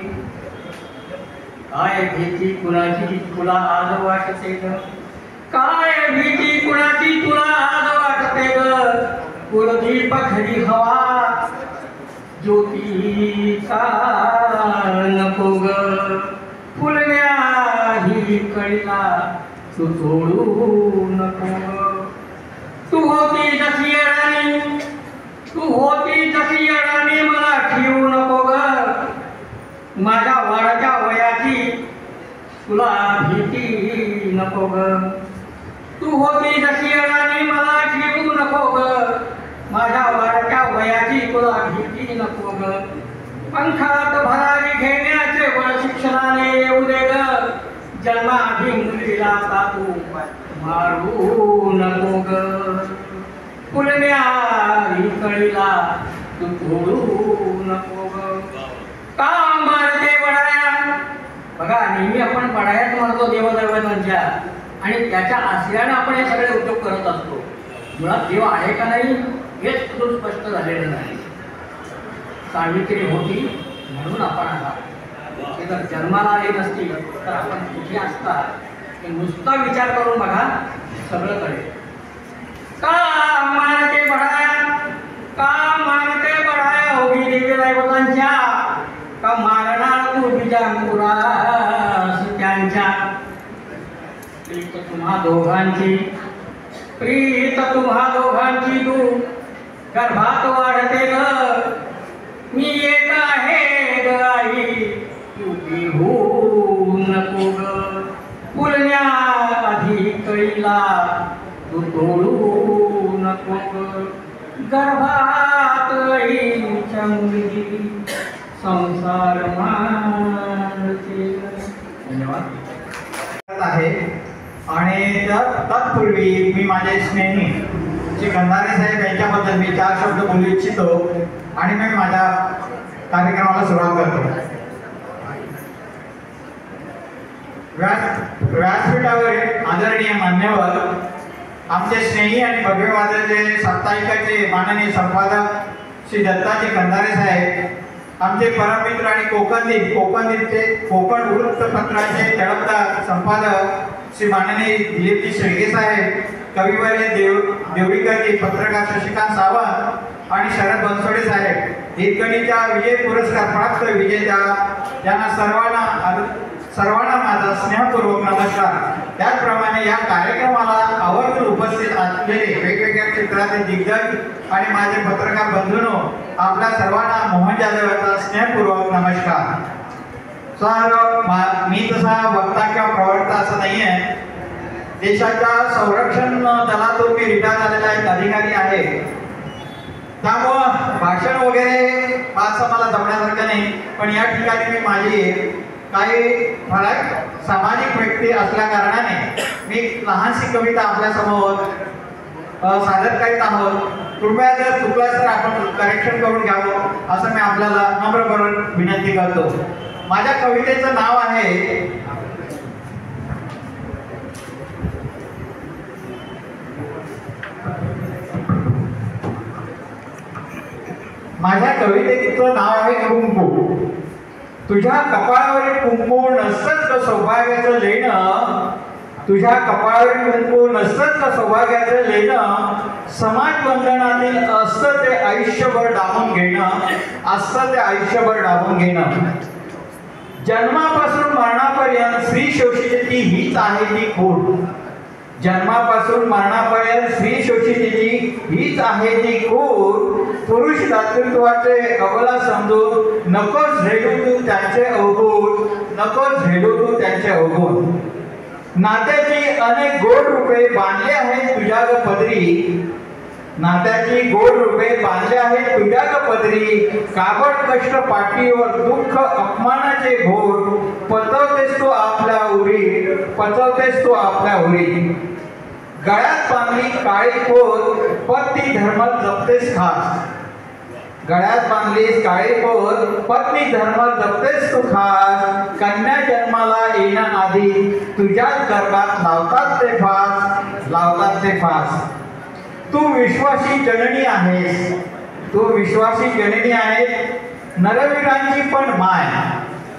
काय भीती कुणाची तुला आज वाटते ग. काय भीती कुणाची तुला आज वाटते ग. कुलदीप खरी हवा ज्योतीचा नको ग. फुलण्या ही कळीला तू सोडू नको ग. तू होती जशी अडाणी, तू होती जशी अडाणी मला ठेवू नको ग. माझ्या वाढत्या वयाची तुला भीती नको ग. तू होती जशी अडाणी मला ठेवू नको ग. माझ्या वाढत्या वयाची तुला भीती नको ग. पंखात भरारी घेण्याचे बळ शिक्षणाने येऊ दे ग. जन्माधी मुलीला तू मारू नको ग. फुलण्या ही कळीला तू तोडू नको ग. का मारते बडाया. बघा नेहमी आपण बडायाच म्हणतो देवदैवतांच्या आणि त्याच्या आश्रयाने आपण हे सगळे उद्योग करत असतो. मुळात देव आहे का नाही हेच कुठून स्पष्ट झालेलं नाही. सावित्री होती म्हणून आपण आहात. ते जर जन्माला आली नसती तर आपण कुठे असता हे नुसता विचार करून बघा सगळं कळेल. का मारते बढाया, का मारते बढाया होगी देवी दैवतांच्या. का मारणार तू बीजांकुरास त्यांच्या. प्रीत तुम्हा दोघांची, प्रीत तुम्हा दोघांची तू गर्भात वाढते ग. मी एक आहे ग आई तू होऊ नको ग. फुलण्या आधी कळीला तू तोडू नको ग. गर्भात ही चंद्री संसार मानते. धन्यवाद आहे. आणि तत्पूर्वी मी माझे स्नेही जे गंधारे साहेब यांच्याबद्दल मी 4 शब्द बोलू इच्छितो आणि मी माझ्या कार्यक्रमाला सुरुवात करतो. व्यासपीठावर आदरणीय मान्यवर आमचे स्नेही आणि भव्यवादाचे साप्ताहिकाचे माननीय संपादक श्री दत्ताजी गंधारे साहेब, आमचे परममित्र आणि कोकणदीपचे कोकण वृत्तपत्राचे तडफदार संपादक श्री माननीय दिलीपजी शेळके साहेब, कविवर्य देवळीकरजी, पत्रकार शशिकांत सावंत आणि शरद बनसोडे साहेब, हितगणीच्या विजय पुरस्कार प्राप्त विजेत्या यांना सर्वांना माझा स्नेहपूर्वक नमस्कार. त्याचप्रमाणे या कार्यक्रमाला आवर्जून उपस्थित असलेले वेगवेगळ्या क्षेत्रातील दिग्गज आणि माझे पत्रकार बंधूंनो, आपल्या सर्वांना मोहन जाधव यांचा स्नेहपूर्वक नमस्कार. सर, मी तसा वक्ता किंवा प्रवक्ता असं नाही आहे. देशाच्या संरक्षण दलातून मी रिटायर झालेला एक अधिकारी आहे. त्यामुळं भाषण वगैरे फारसं मला जमण्यासारखं नाही, पण या ठिकाणी मी माझी काही फरक सामाजिक व्यक्ती असल्या कारणाने मी लहानशी कविता आपल्यासमोर सादर करीत आहोत. कृपया जर चुकला तर आपण करेक्शन करून घ्यावं असं मी आपल्याला नम्रपणे विनंती करतो. माझ्या कवितेचं नाव आहे कुंकू. तुझ्या कपाळावरील कुंकू नसतं सौभाग्याचं लेणं, तुझ्या कपाळावरील कुंकू नसतं सौभाग्याचं लेणं, समाज बंधनातील असतं ते आयुष्यभर डावून घेणं, असतं ते आयुष्यभर डावून घेणं. जन्मापासून मरणापर्यंत स्त्री शोषितेची हीच आहे ती खूण. जन्मापासून मरणापर्यंत स्त्री शोषितेची हीच आहे ती खूण. पुरुष दातृत्वाचे अबला समजून नकोच झेलू तू त्यांचे अवगुण, नकोच झेलू तू त्यांचे अवगुण. नात्याची अनेक गोड रूपे बांधली आहेत तुझ्या ग पदरी, नात्याची गोड रूपे बांधली आहेत तुझ्या ग पदरी. काबड कष्ट पाठीवर दुःख अपमानाचे घोर, पचवतेस तू आपल्या उरी, पचवतेस तू आपल्या उरी. गळ्यात बांधली काळी पोत पत्नी धर्म जपतेस खास, गळ्यात बांधलीस काळी पोत पत्नी धर्म जपतेस तू खास. कन्या जन्माला येण्याआधी तुझ्याच गर्भात लावतात ते फास, लावतात ते फास. तू विश्वासी जननी आहेस, तू विश्वासी जननी आहेस नरवीरांची पण माय,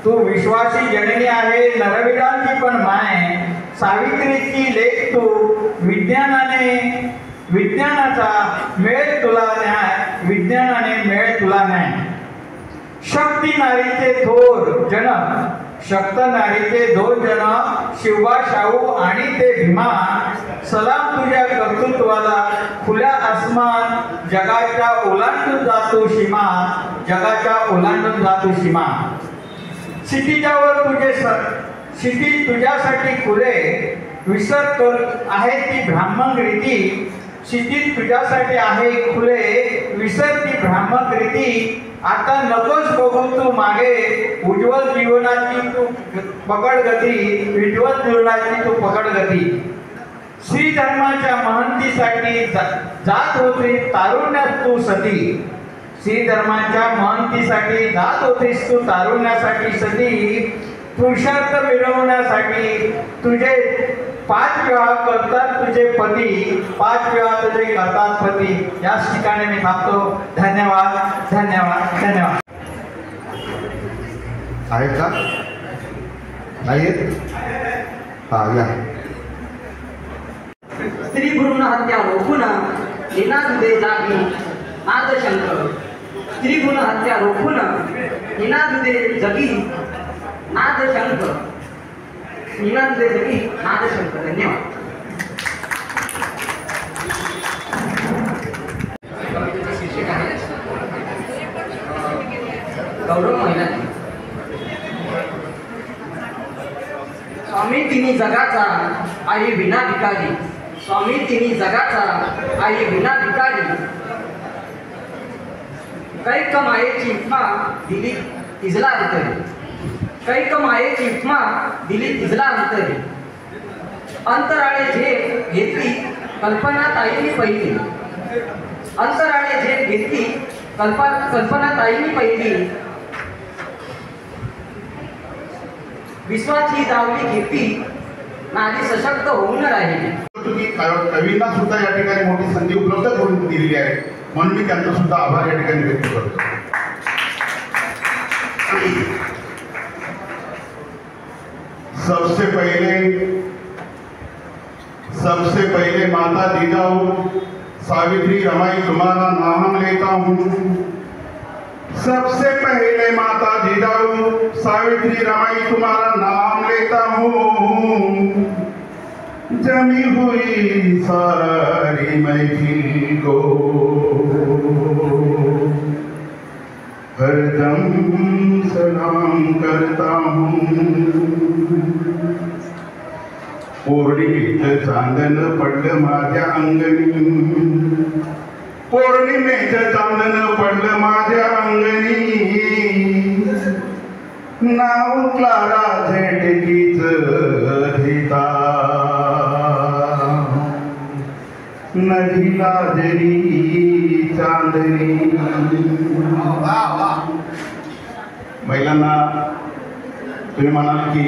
तू विश्वासी जननी आहे नरवीरांची पण माय. सावित्रीची लेख तू विज्ञानाने, विज्ञानाचा मेळ तुला न्याय, विज्ञानाने मेळ तुला न्याय. शक्ती नारीचे थोर जनक, शक्त नारीचे दोन जन, शिवबा शाहू आणि ते भीमा. सलाम तुझ्या कर्तृत्वाला खुल्या आसमान, जगाच्या ओलांडून जातो सीमा, जगाच्या ओलांडून जातो सीमा. क्षितिजावर तुझे क्षिती तुझ्यासाठी खुले, विसर कर आहे ती ब्राह्मण रीती. क्षिती तुझ्यासाठी आहे खुले, विसर ती ब्राह्मण रीती. आता नकोस बघू तू मागे, उज्ज्वल जीवनाची तू पकड गती, उज्ज्वल जीवनाची तू पकड गती. श्री धर्माच्या महंतीसाठी जात होती तारुण्यात तू सती, श्री धर्माच्या महंतीसाठी जात होतीस तू तारुण्यासाठी सती. पुरुषार्थ मिळवण्यासाठी तुझे 5 विवाह करतात तुझे पती, 5 विवाह तुझे करतात पती. याच ठिकाणी मी थांबतो. धन्यवाद, धन्यवाद, धन्यवाद. आहेत का? नाही आहेत? हा या. स्त्री भ्रूण हत्या रोखून निनाद दे जागी नादशंकर, स्त्री भ्रूण हत्या रोखून निनाद दे जगी नादशंकर, निनाद दे जगी नादशंकर. धन्यवाद. गौरव महिला. स्वामी तिन्ही जगाचा आई विना भिकारी, स्वामी तिन्ही जगाचा आई विना भिकारी. कैक मायेची उपमा दिली तिजला अंतरी, कैक मायेची उपमा दिली तिजला अंतरी. अंतराळे झेप घेतली कल्पना ताईंनी पहिली, अंतराळे झेप घेतली कल्पना ताईंनी पहिली. विश्वाची दावली घेतली नारी सशक्त होऊन राहिली. कवींना सुद्धा या ठिकाणी मोठी संधी उपलब्ध करून दिलेली आहे, म्हणून मी त्यांचा सुद्धा आभार या ठिकाणी व्यक्त करतो. सबसे पहले माता जिजाऊ सावित्री रमाई तुम्हारा नाम लेता हूँ. सबसे पहले माता जिजाऊ सावित्री रमाई तुम्हारा नाम लेता हूँ. जमी हुई सारी महफिल को हरदम सलाम करता हूँ. पौर्णिमेचं चांदण पडलं माझ्या अंगणी, पौर्णिमेचं चांदण पडलं माझ्या अंगणी, नाव क्लारा झेटकीच घेता, नदीला जरी चांदणी. महिलांना तुम्ही म्हणाल की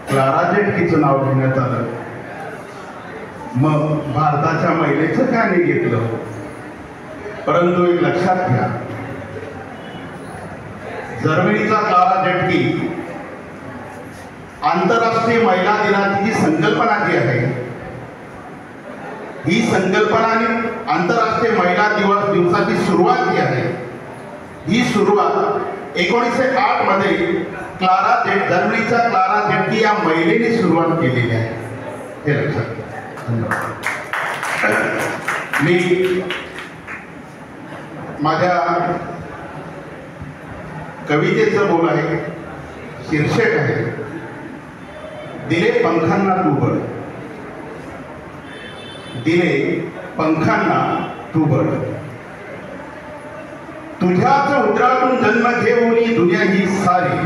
क्लारा झेटकीचं नाव घेण्यात आलं, मग भारताच्या महिलेचं का नाही घेतलं? परंतु एक लक्षात घ्या, जर्मनीचा क्लारा झेटकी आंतरराष्ट्रीय महिला दिनाची जी संकल्पना जी आहे, ही संकल्पना आंतरराष्ट्रीय महिला दिवसाची सुरुवात जी आहे, ही सुरुवात 1908 मध्ये जर्मनीच्या क्लारा झेटकी या महिलेने सुरुवात केलेली आहे, हे लक्षात घ्या. मी माझ्या कवितेचं बोल आहे, शीर्षक आहे दिले पंखांना तू बळ. दिले पंखांना तू बळ, तुझ्याच उदरातून जन्म घेऊन दुनिया ही सारी,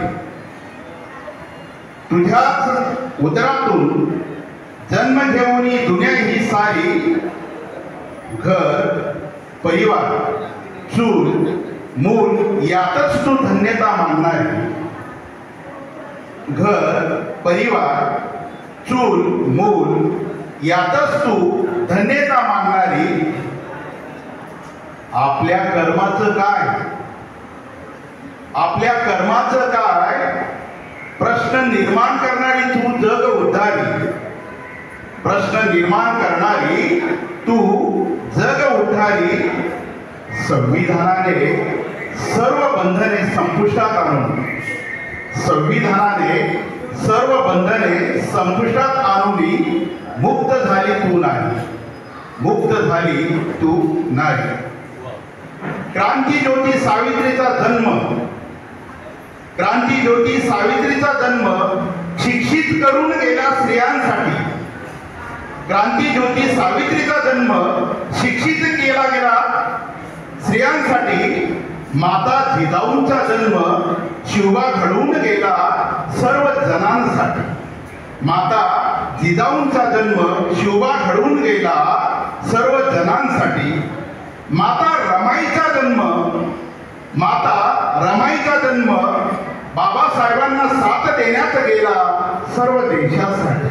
तुझ्याच उदरातून जन्म घेऊन दुनिया ही सारी, घर परिवार चूल मूल यातच तू धन्यता मानणारी, घर परिवार चूल मूल यातच तू धन्यता मानणारी. आपल्या कर्माचं काय, आपल्या कर्माचं काय प्रश्न निर्माण करणारी तू जग उद्धारी, प्रश्न निर्माण करणारी तू जग उद्धारी. संविधानाने सर्व बंधने संपुष्टात आणून, संविधानाने सर्व बंधने संपुष्टात आणून मुक्त झाली तू नाही, मुक्त झाली तू नाही. क्रांती ज्योती सावित्रीचा जन्म, क्रांती ज्योती सावित्रीचा जन्म शिक्षित करून गेला स्त्रियांसाठी, क्रांती ज्योती सावित्रीचा जन्म शिक्षित केला गेला स्त्रियांसाठी. माता जिजाऊंचा जन्म शिवबा घडवून गेला सर्व जनांसाठी, माता जिजाऊंचा जन्म शिवबा घडवून गेला सर्व जनांसाठी. माता रमाईचा जन्म, माता रमाईचा जन्म बाबासाहेबांना साथ देण्यात गेला सर्व देशासाठी.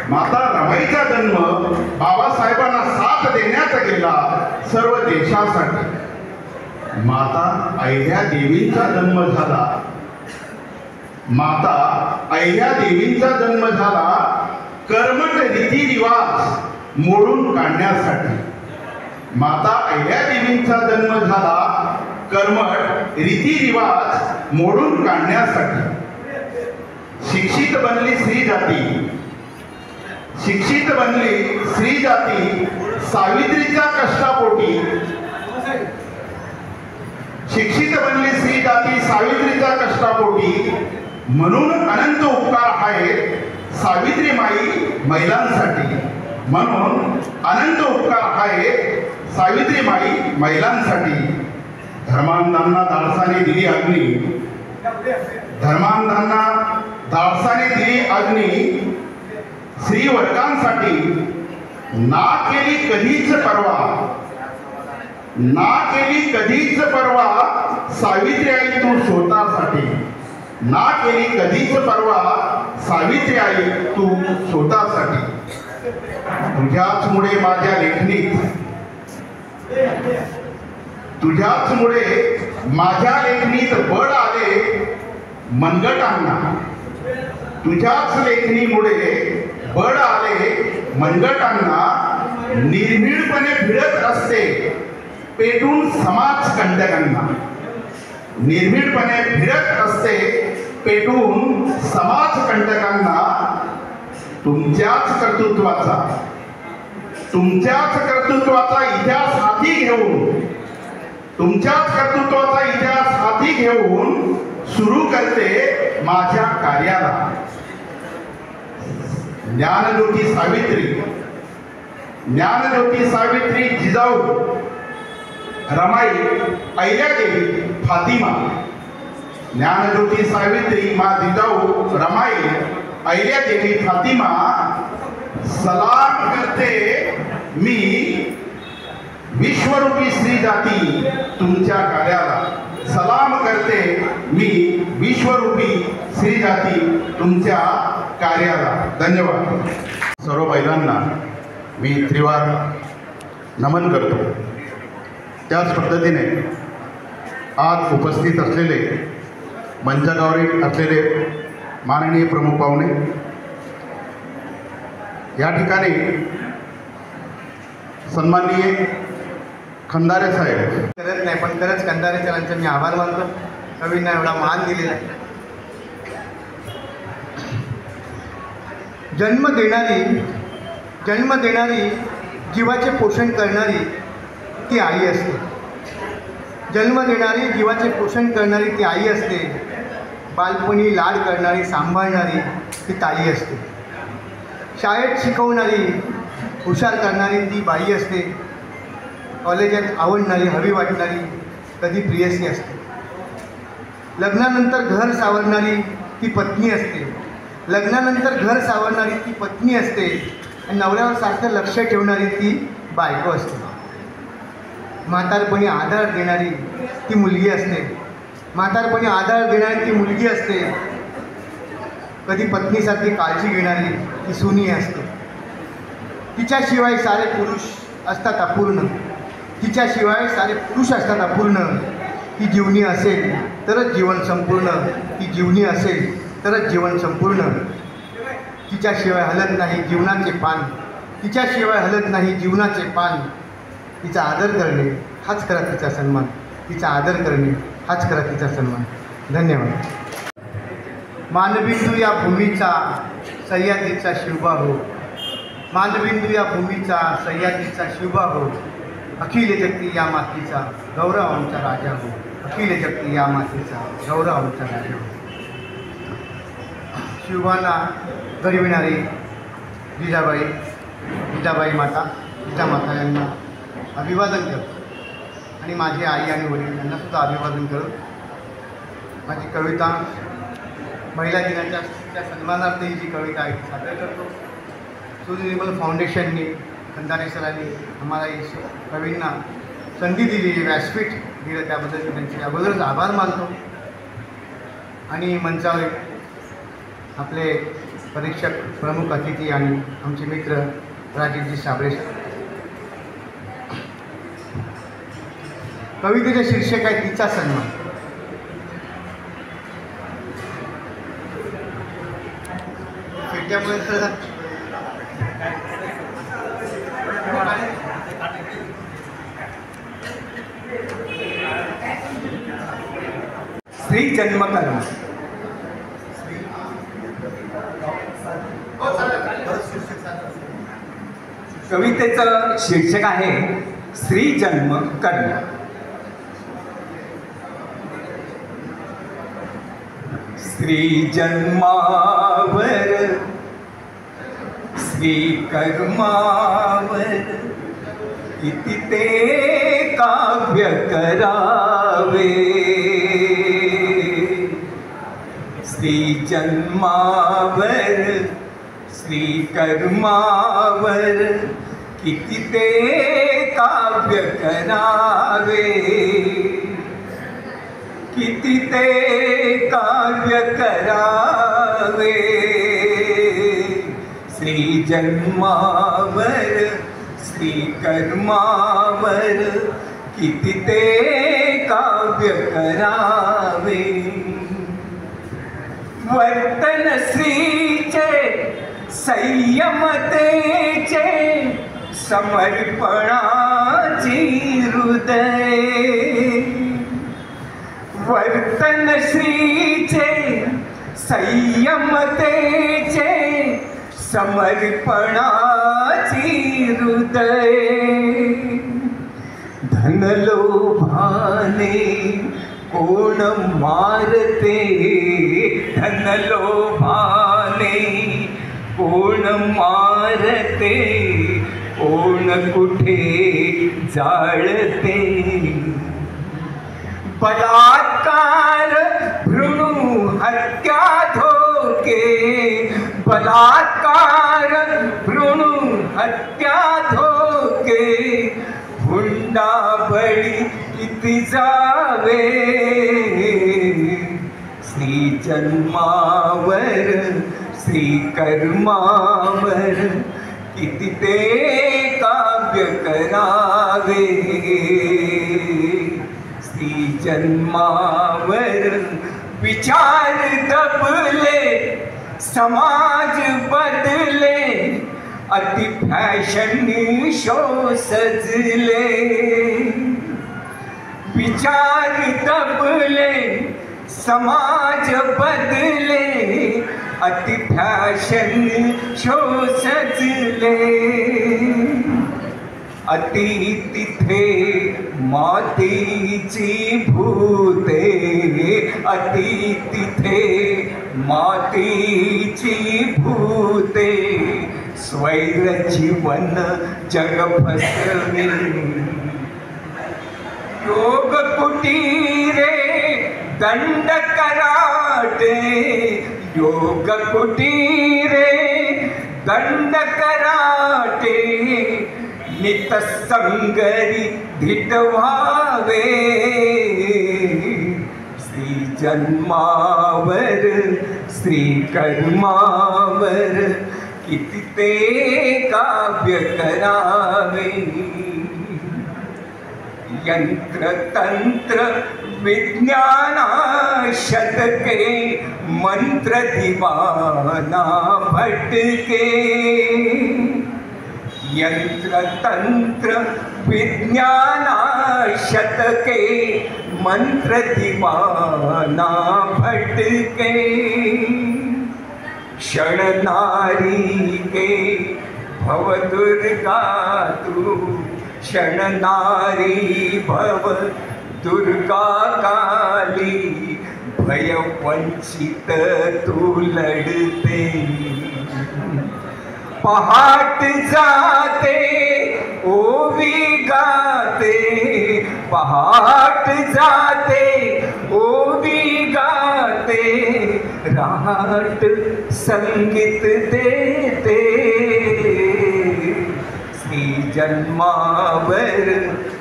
माता रमाईचा जन्म बाबासाहेबांना साथ देण्यात गेला सर्व देशासाठी. माता अहिल्या देवींचा जन्म झाला, माता अहिल्या देवींचा जन्म झाला कर्मठ रीतिरिवाज मोडून काढण्यासाठी. माता अहिल्या देवींचा जन्म झाला कर्मठ रीतिरिवाज मोडून काढण्यासाठी. शिक्षित बनली स्त्री जाती, शिक्षित बनली स्त्री जाती सावित्रीच्या कष्टापोटी, शिक्षित बनली स्त्री जाती सावित्रीच्या कष्टापोटी. म्हणून अनंत उपकार आहेत सावित्रीमाई महिलांसाठी, म्हणून अनंत उपकार आहेत सावित्रीमाई महिलांसाठी. धर्मांधांना धाडसाने दिली अग्नी, धर्मांधांना धाडसाने दिली अग्नी. स्त्री वर्गांसाठी ना केली कधीच पर्वा, ना केली कधीच पर्वा सावित्री आई तू स्वतःसाठी, ना केली कधीच पर्वा सावित्री आई तू स्वतःसाठी. तुझ्याचमुळे माझ्या लेखणीत, तुझ्याचमुळे माझ्या लेखणीत बळ आले मनगटांना, तुझ्याच लेखणीमुळे बळ आले मनगटांना. निर्भीडपणे भिडत रस्ते पेटून समाज कंटकांना, निर्भीडपणे भिडत रस्ते पेटून समाज कंटकांना. तुमच्याच कर्तृत्वाचा, तुमच्याच कर्तृत्वाचा इतिहास हाती घेऊन, तुमच्याच कर्तृत्वाचा इतिहास हाती घेऊन सुरू करते माझ्या कार्याला. ज्ञानज्योती सावित्री, ज्ञानज्योती सावित्री जिजाऊ रमाई अहिल्यादेवी फातिमा. ज्ञानज्योती सावित्री मा जिजाऊ रमाई अहिल्यादेवी फातिमा सलाम करते मी विश्वरूपी स्त्री जाती तुमच्या कार्याला. सलाम करते मी विश्वरूपी स्त्री जाती तुमच्या कार्याला. धन्यवाद. सर्व महिलांना मी त्रिवार नमन करतो. त्याच पद्धतीने आज उपस्थित असलेले मंचावर असलेले माननीय प्रमुख पाहुणे, या ठिकाणी सन्माननीय खंदारे साहेब. करत नाही पण खरंच खंदारे सरांचे मी आभार मानतो. कवींना एवढा मान दिलेला आहे. जन्म देणारी जीवाचे पोषण करणारी ती आई असते. जन्म देणारी जीवाचे पोषण करणारी ती आई असते. बालपणी लाड करणारी सांभाळणारी ती ताई असते. शाळेत शिकवणारी हुशार करणारी ती बाई असते. कॉलेजात आवडणारी हवी वाटणारी कधी प्रियसी असते. लग्नानंतर घर सावरणारी ती पत्नी असते. लग्नानंतर घर सावरणारी ती पत्नी असते आणि नवऱ्यावर सारखं लक्ष ठेवणारी ती बायको असते. म्हातारपणी आधार देणारी ती मुलगी असते. म्हातारपणी आधार देणारी ती मुलगी असते. कधी पत्नीसारखी काळजी घेणारी ती सुनी असते. तिच्याशिवाय सारे पुरुष असतात अपूर्ण. तिच्याशिवाय सारे पुरुष असतात अपूर्ण. ती जीवनी असेल तरच जीवन संपूर्ण. ती जीवनी असेल तरच जीवन संपूर्ण. तिच्याशिवाय हलत नाही जीवनाचे पान. तिच्याशिवाय हलत नाही जीवनाचे पान. तिचा आदर करणे हाच खरा तिचा सन्मान. तिचा आदर करणे हाच खरा तिचा सन्मान. धन्यवाद. मानबिंदू या भूमीचा सह्याद्रीचा शिवबा हो. मानबिंदू या भूमीचा सह्याद्रीचा शिवबा हो. अखिल जगती या मातीचा गौरव आमचा राजा हो. अखिल जगती या मातीचा गौरव आमचा राजा हो. शिवबाला घडविणारी जिजाबाई माता यांना अभिवादन करतो आणि माझे आई आणि वडील यांनासुद्धा अभिवादन करतो. माझी कविता महिला दिनाच्या त्या सन्मानार्थ ही जी कविता आहे ती सादर करतो. सुनिर्मल फाउंडेशननी खंदारे सरांनी आम्हाला कवींना संधी दिली, व्यासपीठ दिलं, त्याबद्दल मी त्यांचे अगोदरच आभार मानतो. आणि मंचावर आपले परीक्षक प्रमुख अतिथी आणि आमचे मित्र राजेशजी साबळे सर. कवितेचं शीर्षक आहे तिचा सन्मान. स्त्री जन्मकर्म. कवितेचं शीर्षक आहे स्त्री जन्म कर्म. स्त्री जन्मावर स्त्री कर्मावर किती ते काव्य करावे. स्त्री जन्मावर स्त्री कर्मावर किती ते काव्य करावे. किती ते काव्य करावे. स्त्री जन्मावर स्त्री कर्मावर किती ते काव्य करावे. वर्तन स्त्रीचे संयमतेचे समर्पणाची हृदय. वर्तन स्त्रीचे संयमतेचे समर्पणाची हृदय. धनलोभाने कोण मारते. धनलोभाने कोण मारते. कोण कुठे जाळते. बलात्कार भ्रूण हत्या धोके, बलात्कार भ्रूण हत्या धोके, हुंडाबळी किती जावे. श्री जन्मावर श्री कर्मावर किती ते काव्य करावे. श्री जन्मावर विचार दबले, समाज बदले, अति फॅशन शो सजले. विचार दबले, समाज बदले, अति फॅशन शो सजले. अति तिथे मातीची भूते, अति तिथे मातीची भूते. स्वैर जीवन जग फसवे. योग कुटीरे दंड कराटे, योग कुटीरे दंड कराटे. नितसंगरी धिटवावे. श्री जन्मावर श्री कर्मावर किती ते काव्य करावे. यंत्र तंत्र विज्ञाना शतके, मंत्र दिवाना भटके. यंत्र तंत्र विज्ञाना शतके, मंत्र दिवाना भटके. क्षण नारी के भव दुर्गा तू, क्षण नारी भव दुर्गा काली. भय वंचित तू लढते. पहाट जाते ओवी गाते, पहाट जाते ओवी गाते. राहट संगीत देते. श्री जन्मावर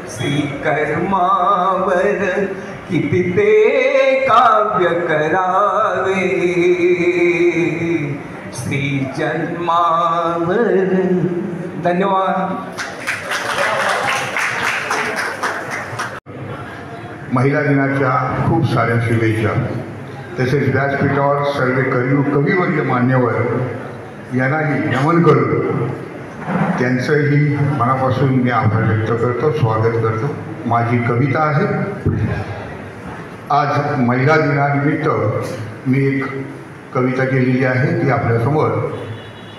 श्री कर्मावर किती ते काव्य करावे. श्री जन्मावर. धन्यवाद. महिला दिनाच्या खूप साऱ्या शुभेच्छा. तसेच व्यासपीठावर सर्व कविवर्य मान्यवर यांनाही नमन करून त्यांचंही मनापासून मी आभार व्यक्त करतो, स्वागत करतो. माझी कविता आहे. आज महिला दिनानिमित्त मी एक कविता केलेली आहे, ती आपल्यासमोर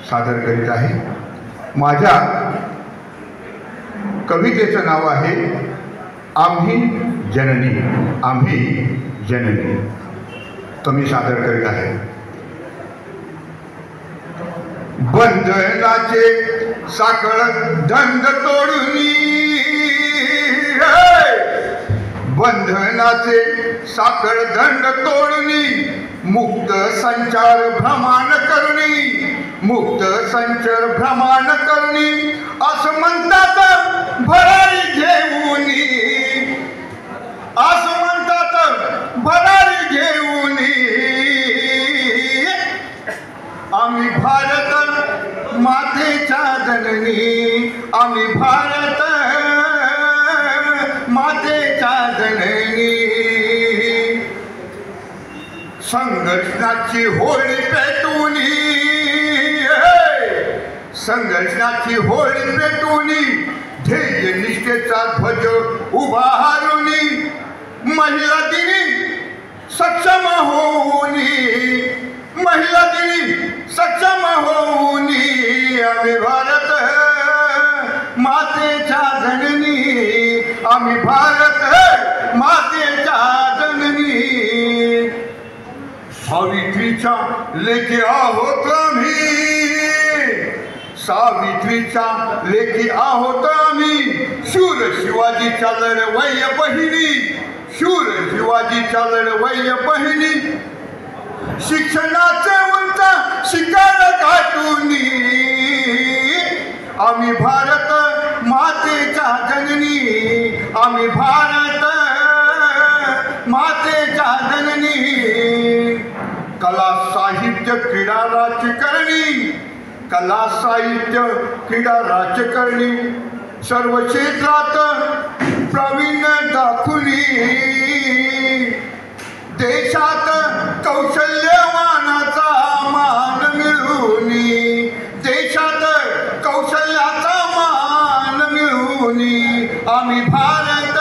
सादर करीत आहे. माझ्या कवितेचं नाव आहे आम्ही जननी. आम्ही जननी. तो मी सादर करीत आहे. बंधनाचे साखळ दंड तोडूनी, बंधनाचे साखळ दंड तोडूनी, मुक्त संचार भ्रमण करणी, मुक्त संचार भ्रमण करणी. असं म्हणतात भरारी घेऊनी, असं म्हणतात भरारी घेऊनी. आम्ही भारत मातेच्या जननी, आम्ही भारत मातेच्या जननी. संघर्षाची होळी पेटवूनी, संघर्षाची होळी पेटवूनी, ध्येय निष्ठेचा ध्वज उभारूनी. महिला दिनी सक्षम होऊनी, महिला दिनी सक्षम होऊनी. आम्ही भारत मातेच्या जननी, आम्ही भारत मातेच्या जननी. सावित्रीच्या लेकी आहोत आम्ही, सावित्रीच्या लेखी आहोत आम्ही, शूर शिवाजीच्या लढवय्य बहिणी, शूर शिवाजीच्या लढवय्य बहिणी, शिक्षणाचे उंच शिखर गाठूनी आम्ही भारत मातेच्या जननी, आम्ही भारत मातेच्या जननी. कला साहित्य क्रीडा राजकारणी, कला साहित्य क्रीडा राजकारणी, सर्व क्षेत्रात प्रवीण दाखुनी, देशात कौशल्यवानाचा मान मिळवूनी, देशात कौशल्याचा मान मिळवूनी आम्ही भारत,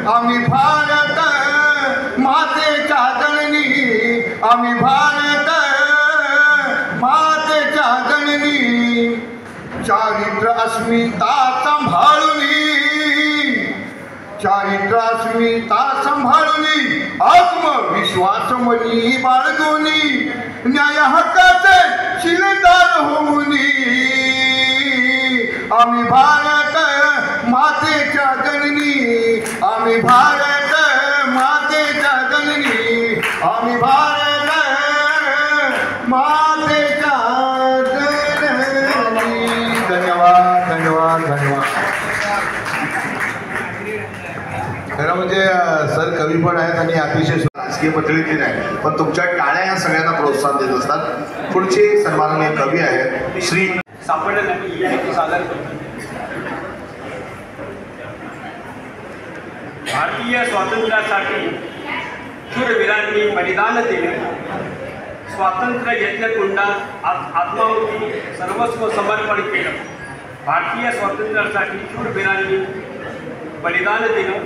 आम्ही भारत मातेच्या जननी, आम्ही भारत मातेच्या जननी. चारित्र्य अस्मिता सांभाळुनी, चारित्र्य अस्मिता सांभाळुनी, आत्मविश्वास मनी बाळगुनी, न्याय हक्काचे शिलेदार होऊनी आम्ही भारत मातेच्या जननी, आम्ही भारत मातेच्या जननी, आम्ही भारत मातेच्या जननी. धन्यवाद धन्यवाद धन्यवाद. खरं म्हणजे सर कवी पण आहेत आणि अतिशय राजकीय पातळीतले नाही, पण तुमच्या टाळ्या या सगळ्यांना प्रोत्साहन देत असतात. पुढचे सन्माननीय कवी आहेत श्री सादर करतो. भारतीय स्वातंत्र्यासाठी शूरवीरांनी बलिदान दिले, स्वातंत्र्य यज्ञकुंडात आत्माहुती सर्वस्व समर्पण केलं. भारतीय स्वातंत्र्यासाठी शूरवीरांनी बलिदान दिलं,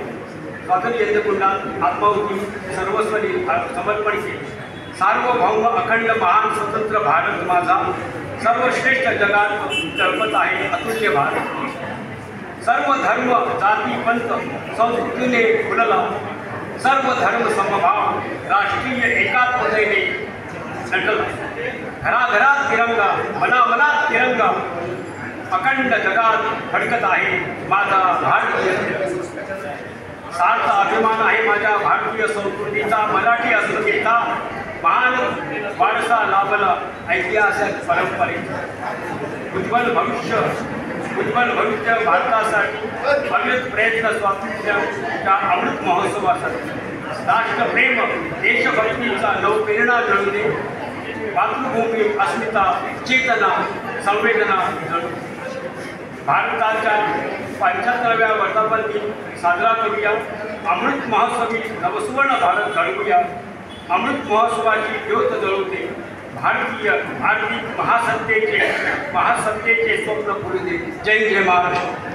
स्वातंत्र्य यज्ञकुंडात आत्माहुती सर्वस्व समर्पण केले. सार्वभौम अखंड महान स्वतंत्र भारत माझा, सर्वश्रेष्ठ जगात तळपत आहे अतुल्य भारत. सर्व धर्म जाती पंथ संस्कृतीने फुलला, सर्व धर्म समभाव राष्ट्रीय एकात्मतेने नटला. घराघरात तिरंगा, मनामनात तिरंगा, अखंड जगात फडकत आहे माझा भारतीय. सार्थ अभिमान आहे माझ्या भारतीय संस्कृतीचा, मराठी अस्मितेचा महान वारसा लाभला ऐतिहासिक परंपरेचा. उज्ज्वल भविष्य भारतासाठी अविरत प्रयत्न स्वातंत्र्याच्या अमृत महोत्सवासाठी. राष्ट्रप्रेम देशभक्तीचा नवप्रेरणा मिळू दे, मातृभूमी अस्मिता चेतना संवेदना जळू. भारताच्या 75व्या वर्धापन दिन साजरा करूया, अमृत महोत्सवी नवसुवर्ण भारत घडवूया. अमृत महोत्सवाची ज्योत जळवते, भारतीय आर्थिक महासत्तेचे स्वप्न पुरू दे. जय जय महाराष्ट्र.